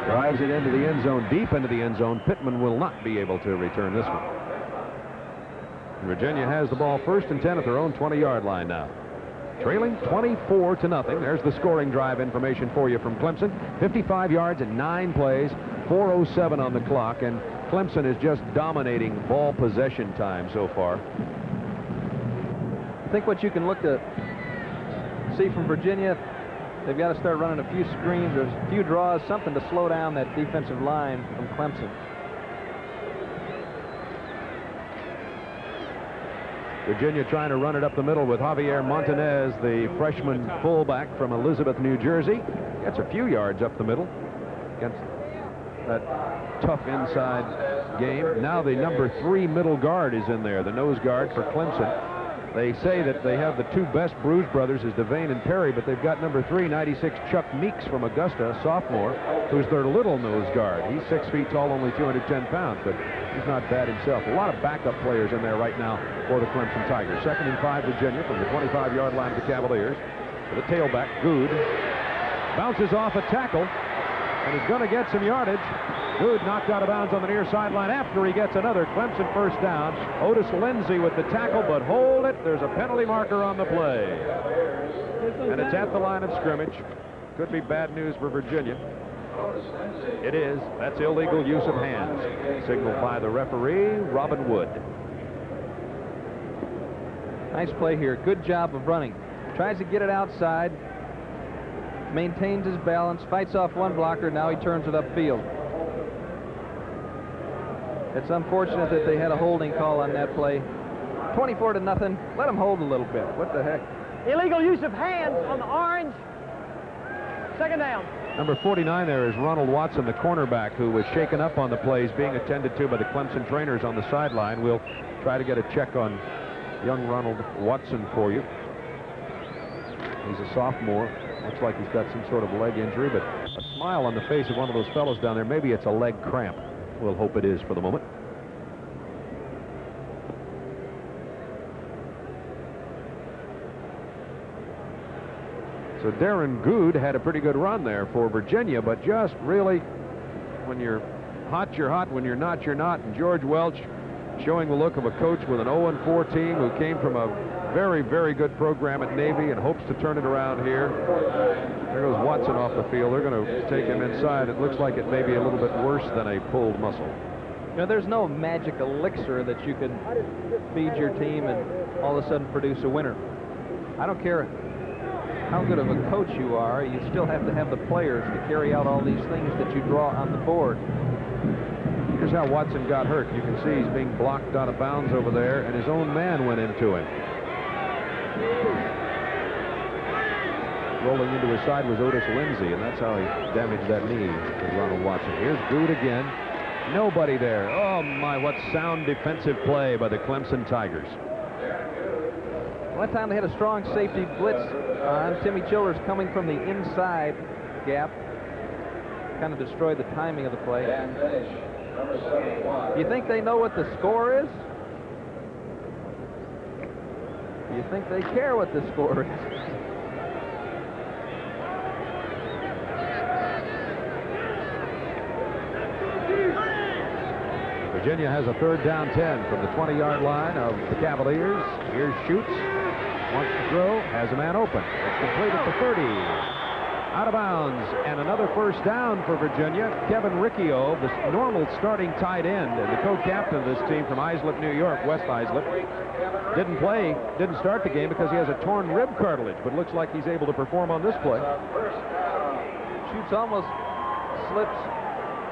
Drives it into the end zone, deep into the end zone. Pittman will not be able to return this one. Virginia has the ball 1st and 10 at their own 20-yard line now. Trailing 24-0. There's the scoring drive information for you from Clemson. 55 yards and 9 plays, 4:07 on the clock, and Clemson is just dominating ball possession time so far. I think what you can look to see from Virginia, they've got to start running a few screens or a few draws, something to slow down that defensive line from Clemson. Virginia trying to run it up the middle with Javier Montanez, the freshman fullback from Elizabeth, New Jersey. Gets a few yards up the middle against that tough inside game. Now the number 3 middle guard is in there, the nose guard for Clemson. They say that they have the 2 best Bruce brothers is Devane and Perry, but they've got number 3, 96 Chuck Meeks from Augusta, a sophomore, who's their little nose guard. He's 6 feet tall, only 210 pounds, but he's not bad himself. A lot of backup players in there right now for the Clemson Tigers. 2nd and 5 Virginia from the 25-yard line of the Cavaliers. For the tailback, Good bounces off a tackle and is going to get some yardage. Good knocked out of bounds on the near sideline after he gets another Clemson first down. Otis Lindsay with the tackle, but hold it. There's a penalty marker on the play. And it's at the line of scrimmage. Could be bad news for Virginia. It is. That's illegal use of hands. Signaled by the referee, Robin Wood. Nice play here. Good job of running. Tries to get it outside. Maintains his balance. Fights off one blocker. Now he turns it upfield. It's unfortunate that they had a holding call on that play. 24-0. Let them hold a little bit. What the heck? Illegal use of hands on the orange. 2nd down. Number 49 there is Ronald Watson, the cornerback, who was shaken up on the plays being attended to by the Clemson trainers on the sideline. We'll try to get a check on young Ronald Watson for you. He's a sophomore. Looks like he's got some sort of leg injury, but a smile on the face of one of those fellows down there. Maybe it's a leg cramp. We'll hope it is for the moment. So Darren Good had a pretty good run there for Virginia, but just really, when you're hot, you're hot. When you're not, you're not. And George Welch showing the look of a coach with an 0-4 team who came from a very, very good program at Navy and hopes to turn it around here. There goes Watson off the field. They're going to take him inside. It looks like it may be a little bit worse than a pulled muscle. You know, there's no magic elixir that you can feed your team and all of a sudden produce a winner. I don't care how good of a coach you are, you still have to have the players to carry out all these things that you draw on the board. Here's how Watson got hurt. You can see he's being blocked out of bounds over there, and his own man went into him. Rolling into his side was Otis Lindsay, and that's how he damaged that knee to Ronald Watson. Here's Good again. Nobody there. Oh, my, what sound defensive play by the Clemson Tigers. One time they had a strong safety blitz on Timmy Childers coming from the inside gap. Kind of destroyed the timing of the play. Do you think they know what the score is? Do you think they care what the score is? Virginia has a 3rd down 10 from the 20-yard line of the Cavaliers. Here's Schutz. Wants to throw. Has a man open. It's complete at the 30. out of bounds, and another first down for Virginia. Kevin Riccio, the normal starting tight end and the co-captain of this team from Islip, New York, West Islip, didn't start the game because he has a torn rib cartilage, but looks like he's able to perform on this play. Shoots almost slips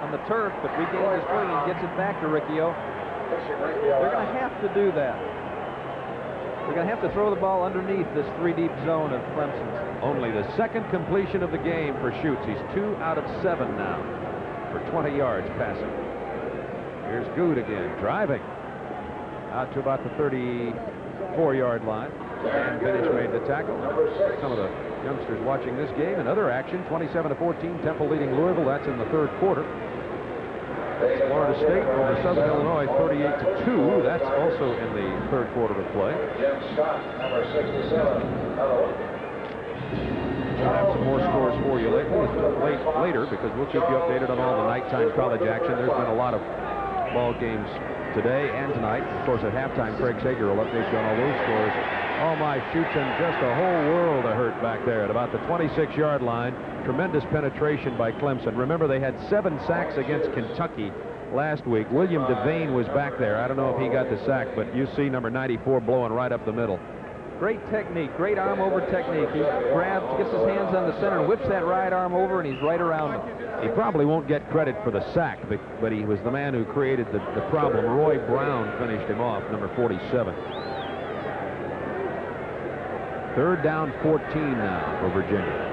on the turf, but regains his footing and gets it back to Riccio. They're going to have to do that. They're going to have to throw the ball underneath this 3-deep zone of Clemson's. Only the second completion of the game for Schutz. He's 2 out of 7 now for 20 yards passing. Here's Good again, driving out to about the 34-yard line. And Benish made the tackle. Some of the youngsters watching this game. Another action, 27-14, Temple leading Louisville. That's in the third quarter. Florida State over Southern Illinois, 38-2. That's also in the third quarter of play. Jim Scott, number 67. Hello. We'll have some more scores for you later because we'll keep you updated on all the nighttime college action. There's been a lot of ball games today and tonight. Of course, at halftime, Craig Sager will update you on all those scores. Oh my, Schutz and just a whole world of hurt back there at about the 26-yard line. Tremendous penetration by Clemson. Remember, they had 7 sacks against Kentucky last week. William Devane was back there. I don't know if he got the sack, but you see number 94 blowing right up the middle. Great technique, great arm over technique. He grabs, gets his hands on the center, and whips that right arm over, and he's right around him. He probably won't get credit for the sack, but he was the man who created the problem. Roy Brown finished him off, number 47. Third down, 14 now for Virginia.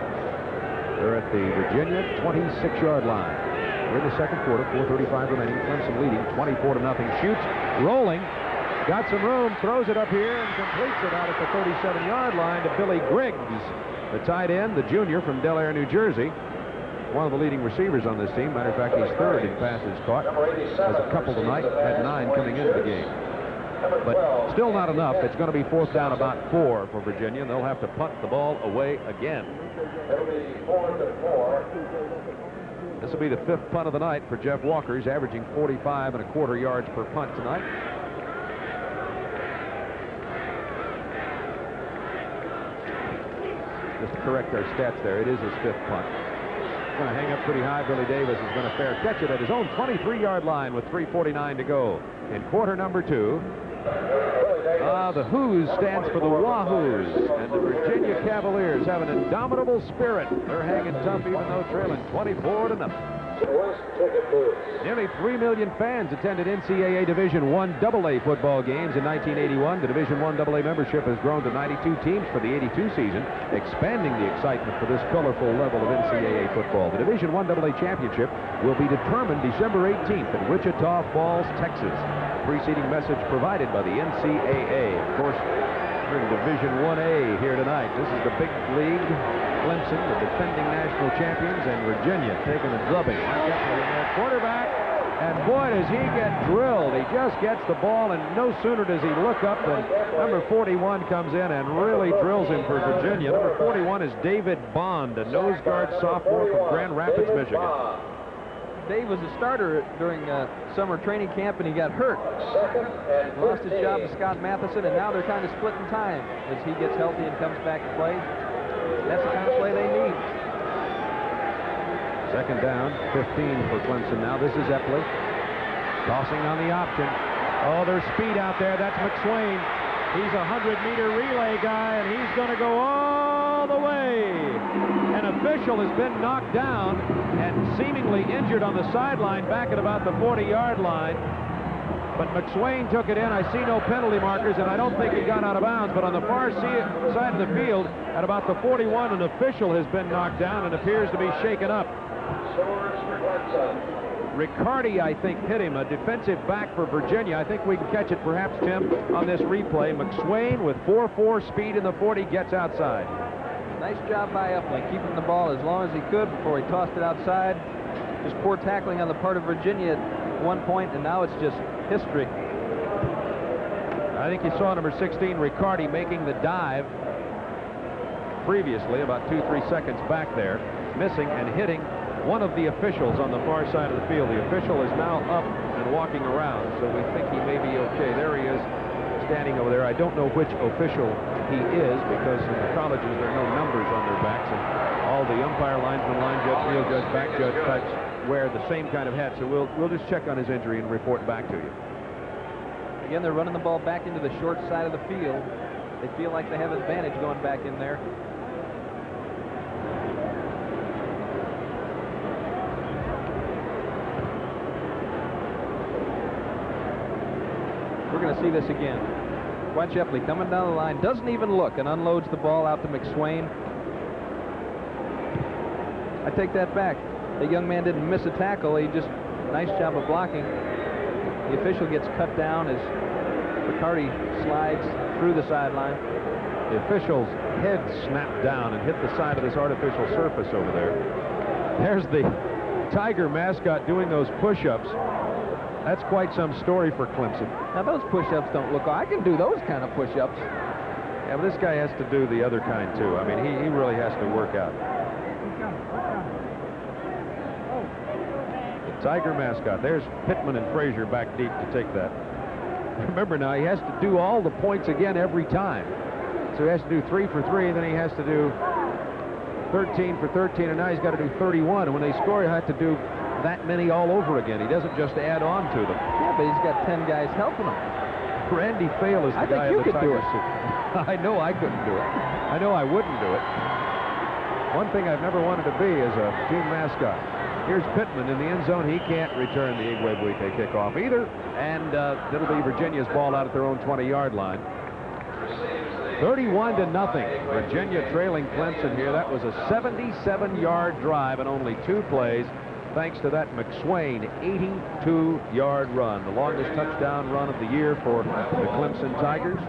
They're at the Virginia 26-yard line. We're in the second quarter, 4:35 remaining. Clemson leading 24-0. Schutz rolling, got some room, throws it up here and completes it out at the 37-yard line to Billy Griggs, the tight end, the junior from Del Air, New Jersey. One of the leading receivers on this team. Matter of fact, he's third in passes caught. Has a couple tonight, had 9 coming into the game. But still not enough. It's going to be fourth down about 4 for Virginia, and they'll have to punt the ball away again. It'll be 4-4. This will be the 5th punt of the night for Jeff Walker. He's averaging 45.25 yards per punt tonight. Just to correct our stats there, it is his 5th punt. Going to hang up pretty high. Billy Davis is going to fair catch it at his own 23-yard line with 3:49 to go in quarter number 2. The Who's stands for the Wahoos, and the Virginia Cavaliers have an indomitable spirit. They're hanging tough even though trailing 24-0. Nearly 3 million fans attended NCAA Division I AA football games in 1981. The Division I AA membership has grown to 92 teams for the 82 season, expanding the excitement for this colorful level of NCAA football. The Division I AA championship will be determined December 18th in Wichita Falls, Texas. Preceding message provided by the NCAA. Of course, we're in Division 1A here tonight. This is the big league. Clemson, the defending national champions, and Virginia taking a drubbing. Quarterback, and boy, does he get drilled. He just gets the ball, and no sooner does he look up than number 41 comes in and really drills him for Virginia. Number 41 is David Bond, a nose guard sophomore from Grand Rapids, Michigan. Dave was a starter during summer training camp, and he got hurt. Lost his job to Scott Matheson, and now they're kind of splitting time as he gets healthy and comes back to play. That's the kind of play they need. Second down, 15 for Clemson now. This is Epley. Tossing on the option. Oh, there's speed out there. That's McSwain. He's a 100-meter relay guy, and he's going to go all the way. An official has been knocked down and seemingly injured on the sideline back at about the 40-yard line. But McSwain took it in. I see no penalty markers, and I don't think he got out of bounds. But on the far side of the field, at about the 41, an official has been knocked down and appears to be shaken up. Riccardi, I think, hit him, a defensive back for Virginia. I think we can catch it, perhaps, Tim, on this replay. McSwain, with 4.4 speed in the 40, gets outside. Nice job by Epley, keeping the ball as long as he could before he tossed it outside. Just poor tackling on the part of Virginia at one point, and now it's just history. I think you saw number 16, Riccardi, making the dive previously, about 2-3 seconds back there, missing and hitting one of the officials on the far side of the field. The official is now up and walking around, so we think he may be okay. There he is, standing over there. I don't know which official he is, because in the colleges there are no numbers on their backs, and all the umpire, linesman, line judge, field judge, back judge types wear the same kind of hat. So we'll just check on his injury and report back to you. Again, they're running the ball back into the short side of the field. They feel like they have advantage going back in there. We're going to see this again. Watch Epley coming down the line, doesn't even look, and unloads the ball out to McSwain. I take that back. The young man didn't miss a tackle. He just, nice job of blocking. The official gets cut down as McCarty slides through the sideline. The official's head snapped down and hit the side of this artificial surface over there. There's the Tiger mascot doing those push-ups. That's quite some story for Clemson. Now, those push-ups don't look... I can do those kind of push-ups. Yeah, but this guy has to do the other kind, too. I mean, he really has to work out. The Tiger mascot. There's Pittman and Frazier back deep to take that. Remember now, he has to do all the points again every time. So he has to do 3 for 3, then he has to do 13 for 13, and now he's got to do 31. And when they score, he'll have to do that many all over again. He doesn't just add on to them. Yeah, but he's got 10 guys helping him. Randy Fail is the guy in the Tiger do it. suit. I know I couldn't do it. I know I wouldn't do it. One thing I've never wanted to be is a team mascot. Here's Pittman in the end zone. He can't return the Igwebuike kickoff either. And it'll be Virginia's ball out at their own 20-yard line. 31-0. Virginia trailing Clemson here. That was a 77-yard drive in only 2 plays. Thanks to that McSwain 82-yard run, the longest touchdown run of the year for the Clemson Tigers.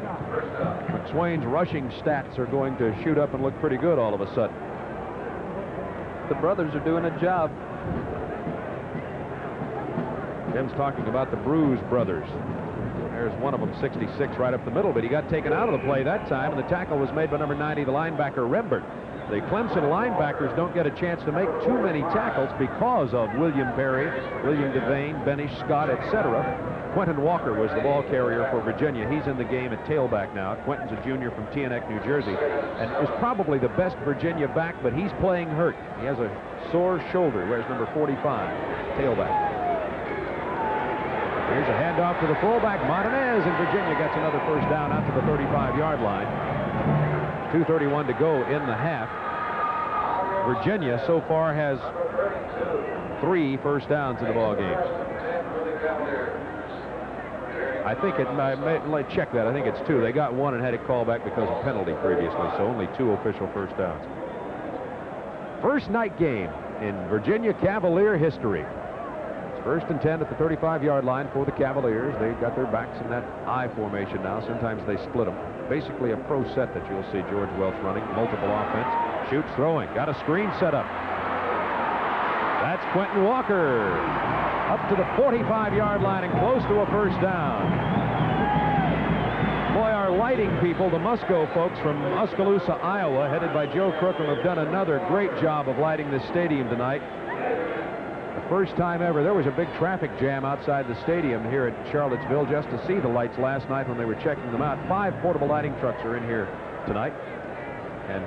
McSwain's rushing stats are going to shoot up and look pretty good all of a sudden. The brothers are doing a job. Tim's talking about the Bruise brothers. There's one of them, 66, right up the middle, but he got taken out of the play that time, and the tackle was made by number 90, the linebacker Rembert. The Clemson linebackers don't get a chance to make too many tackles because of William Perry, William Devane, Benish, Scott, etc. Quentin Walker was the ball carrier for Virginia. He's in the game at tailback now. Quentin's a junior from Teaneck, New Jersey, and is probably the best Virginia back, but he's playing hurt. He has a sore shoulder. He wears number 45, tailback. Here's a handoff to the fullback, Martinez, and Virginia gets another first down out to the 35-yard line. 2:31 to go in the half. Virginia so far has 3 first downs in the ball game. I think let's check that. I think it's 2. They got 1 and had it called back because of penalty previously, so only 2 official first downs. First night game in Virginia Cavalier history. It's 1st and 10 at the 35-yard line for the Cavaliers. They've got their backs in that I formation now. Sometimes they split them. Basically a pro set that you'll see George Welch running. Multiple offense. Shoots, throwing. Got a screen set up. That's Quentin Walker. Up to the 45-yard line and close to a first down. Boy, our lighting people, the Musco folks from Oskaloosa, Iowa, headed by Joe Crookham, have done another great job of lighting this stadium tonight. The first time ever. There was a big traffic jam outside the stadium here at Charlottesville just to see the lights last night when they were checking them out. 5 portable lighting trucks are in here tonight, and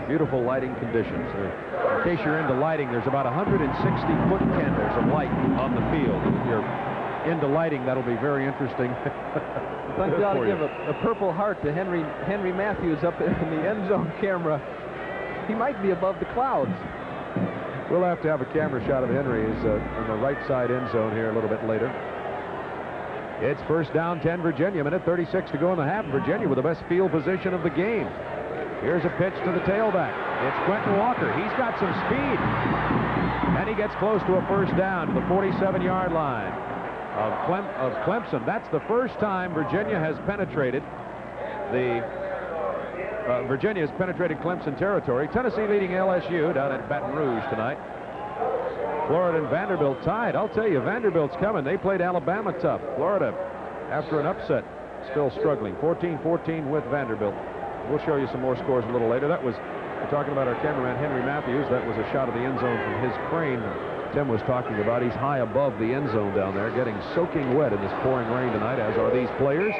beautiful lighting conditions. In case you're into lighting, there's about 160-foot candles of light on the field. If you're into lighting, that'll be very interesting. I think they ought to give a Purple Heart to Henry Matthews up in the end zone camera. He might be above the clouds. We'll have to have a camera shot of Henry. He's in the right side end zone here a little bit later. It's first down, 10 Virginia. Minute 36 to go in the half. Virginia with the best field position of the game. Here's a pitch to the tailback. It's Quentin Walker. He's got some speed. And he gets close to a first down to the 47-yard line of Clemson. That's the first time Virginia has penetrated Clemson territory. Tennessee leading LSU down at Baton Rouge tonight. Florida and Vanderbilt tied. I'll tell you, Vanderbilt's coming. They played Alabama tough. Florida, after an upset, still struggling. 14-14 with Vanderbilt. We'll show you some more scores a little later. We're talking about our cameraman, Henry Matthews. That was a shot of the end zone from his crane Tim was talking about. He's high above the end zone down there, getting soaking wet in this pouring rain tonight, as are these players.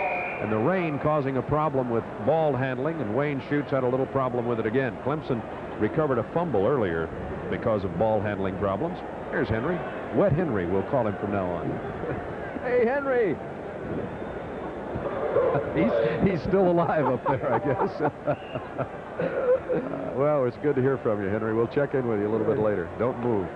and the rain causing a problem with ball handling, and Wayne Schutz had a little problem with it again. Clemson recovered a fumble earlier because of ball handling problems. Here's Henry. Wet Henry, we'll call him from now on. Hey, Henry! He's still alive up there, I guess. Well, it's good to hear from you, Henry. We'll check in with you a little bit later. Don't move.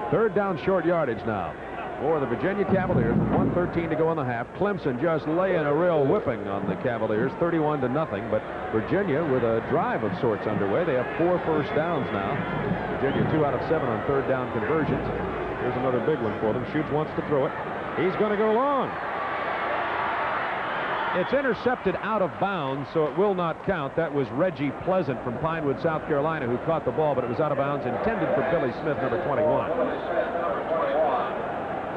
Third down, short yardage now for the Virginia Cavaliers with 1:13 to go in the half. Clemson just laying a real whipping on the Cavaliers, 31-0. But Virginia with a drive of sorts underway. They have 4 first downs now. Virginia 2 out of 7 on third down conversions. Here's another big one for them. Schutz wants to throw it. He's going to go long. It's intercepted out of bounds, so it will not count. That was Reggie Pleasant from Pinewood, South Carolina, who caught the ball, but it was out of bounds, intended for Billy Smith, number 21.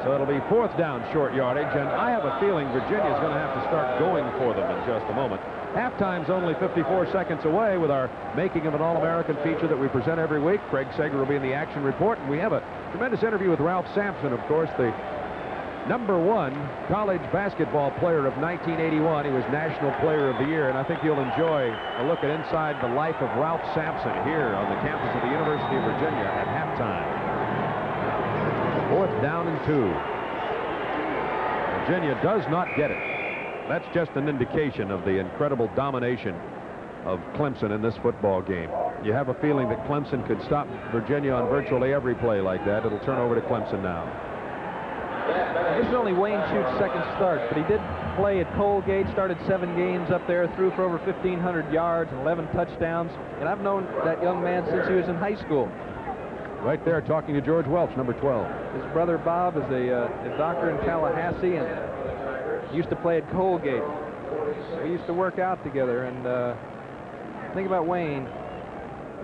So it'll be 4th down, short yardage, and I have a feeling Virginia's going to have to start going for them in just a moment. Halftime's only 54 seconds away with our Making of an All-American feature that we present every week. Craig Sager will be in the action report, and we have a tremendous interview with Ralph Sampson, of course, the #1 college basketball player of 1981. He was National Player of the Year, and I think you'll enjoy a look at inside the life of Ralph Sampson here on the campus of the University of Virginia at halftime. 4th down and 2. Virginia does not get it. That's just an indication of the incredible domination of Clemson in this football game. You have a feeling that Clemson could stop Virginia on virtually every play like that. It'll turn over to Clemson now. This is only Wayne Schutz's second start, but he did play at Colgate, started 7 games up there, threw for over 1,500 yards and 11 touchdowns, and I've known that young man since he was in high school. Right there talking to George Welch, number 12. His brother Bob is a doctor in Tallahassee and used to play at Colgate. We used to work out together, and think about Wayne.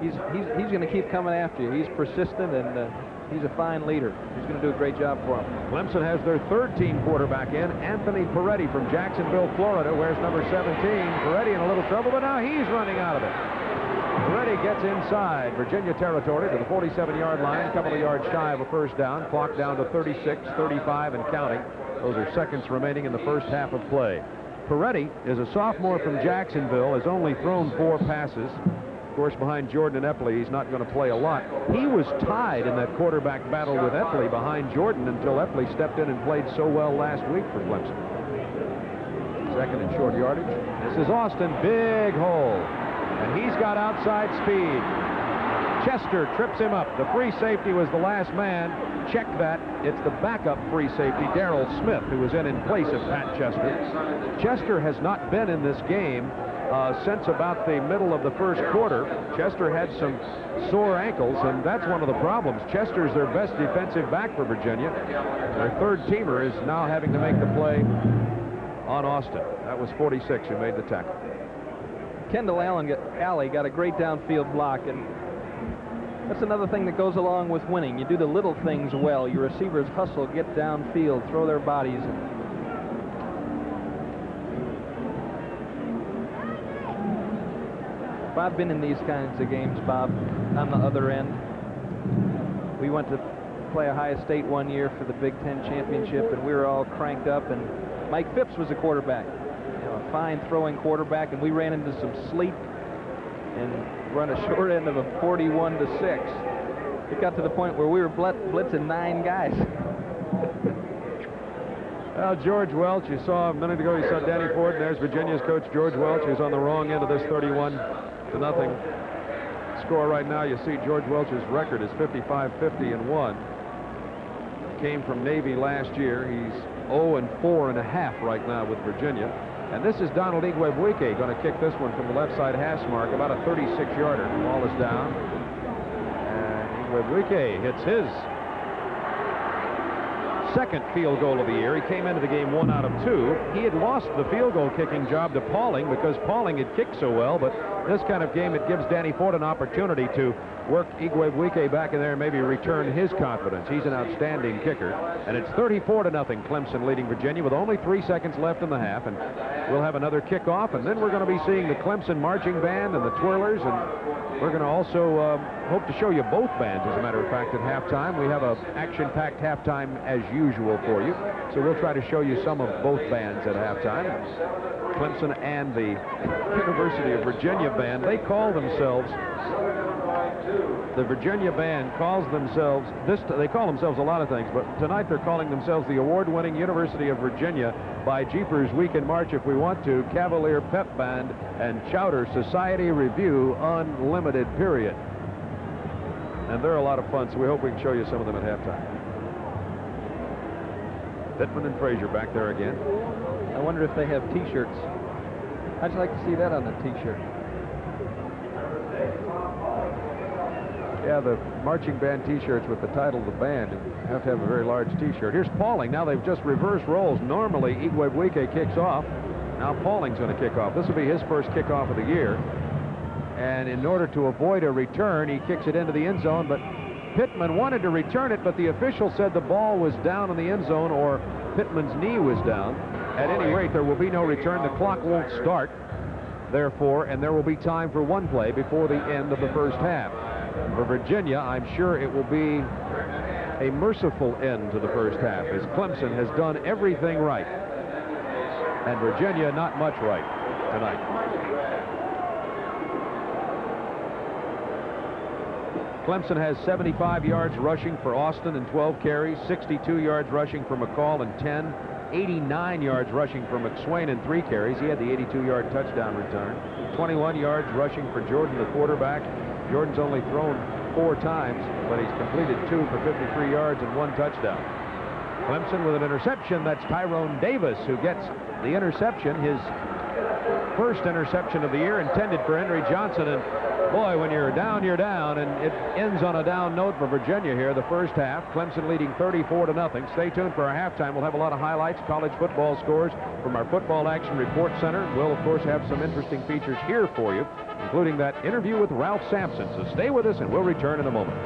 He's going to keep coming after you. He's persistent, and he's a fine leader. He's going to do a great job for him. Clemson has their 3rd-team quarterback in, Anthony Peretti from Jacksonville, Florida, wears number 17. Peretti in a little trouble, but now he's running out of it. Peretti gets inside Virginia territory to the 47-yard line, a couple of yards shy of a first down. Clock down to 36, 35, and counting. Those are seconds remaining in the first half of play. Peretti is a sophomore from Jacksonville, has only thrown 4 passes. Of course, behind Jordan and Epley, he's not going to play a lot. He was tied in that quarterback battle with Epley behind Jordan until Epley stepped in and played so well last week for Clemson. 2nd and short yardage. This is Austin, big hole. And he's got outside speed. Chester trips him up. The free safety was the last man. Check that. It's the backup free safety, Darrell Smith, who was in place of Pat Chester. Chester has not been in this game since about the middle of the first quarter. Chester had some sore ankles, and that's one of the problems. Chester's their best defensive back for Virginia. Their 3rd-teamer is now having to make the play on Austin. That was 46 who made the tackle. Kendall Alley got a great downfield block, and that's another thing that goes along with winning. You do the little things well. Your receivers hustle, get downfield, throw their bodies. I've been in these kinds of games, Bob, on the other end. We went to play Ohio State one year for the Big Ten championship, and we were all cranked up, and Mike Phipps was a quarterback. You know, a fine throwing quarterback, and we ran into some sleep and run a short end of a 41-6. It got to the point where we were blitzing 9 guys. Well, George Welch, you saw a minute ago, you saw Danny Ford, and there's Virginia's coach, George Welch, who's on the wrong end of this 31-0 score right now. You see George Welch's record is 55-50-1. Came from Navy last year. He's 0-4.5 right now with Virginia. And this is Donald Igwebuike going to kick this one from the left side hash mark, about a 36-yarder. Ball is down. And Igwebuike hits his 2nd field goal of the year. He came into the game 1 out of 2. He had lost the field goal kicking job to Pauling because Pauling had kicked so well, but this kind of game, it gives Danny Ford an opportunity to work Igwe back in there and maybe return his confidence. He's an outstanding kicker. And it's 34-0, Clemson leading Virginia with only 3 seconds left in the half. And we'll have another kickoff, and then we're going to be seeing the Clemson marching band and the twirlers, and we're going to also hope to show you both bands, as a matter of fact, at halftime. We have an action-packed halftime as usual for you, so we'll try to show you some of both bands at halftime. Clemson and the University of Virginia band, they call themselves, the Virginia band calls themselves, they call themselves a lot of things, but tonight they're calling themselves the award-winning University of Virginia by Jeepers Weekend March If We Want To, Cavalier Pep Band, and Chowder Society Review Unlimited, period. And they're a lot of fun, so we hope we can show you some of them at halftime. Pittman and Frazier back there again. I wonder if they have T-shirts. I'd like to see that on the T-shirt. Yeah, the marching band T-shirts with the title of the band have to have a very large T-shirt. Here's Pauling. Now they've just reversed roles. Normally, Igwe kicks off. Now Pauling's going to kick off. This will be his first kickoff of the year. And in order to avoid a return, he kicks it into the end zone. But Pittman wanted to return it, but the official said the ball was down in the end zone, or Pittman's knee was down. At any rate, there will be no return. The clock won't start, therefore, and there will be time for one play before the end of the first half. For Virginia, I'm sure it will be a merciful end to the first half, as Clemson has done everything right, and Virginia not much right tonight. Clemson has 75 yards rushing for Austin and 12 carries, 62 yards rushing for McCall and 10, 89 yards rushing for McSwain and 3 carries. He had the 82-yard touchdown return. 21 yards rushing for Jordan, the quarterback. Jordan's only thrown 4 times, but he's completed 2 for 53 yards and 1 touchdown. Clemson with an interception. That's Tyrone Davis who gets the interception, his first interception of the year, intended for Henry Johnson. And boy, when you're down, and it ends on a down note for Virginia here, the first half. Clemson leading 34-0. Stay tuned for our halftime. We'll have a lot of highlights, college football scores from our Football Action Report Center. We'll, of course, have some interesting features here for you, including that interview with Ralph Sampson. So stay with us, and we'll return in a moment.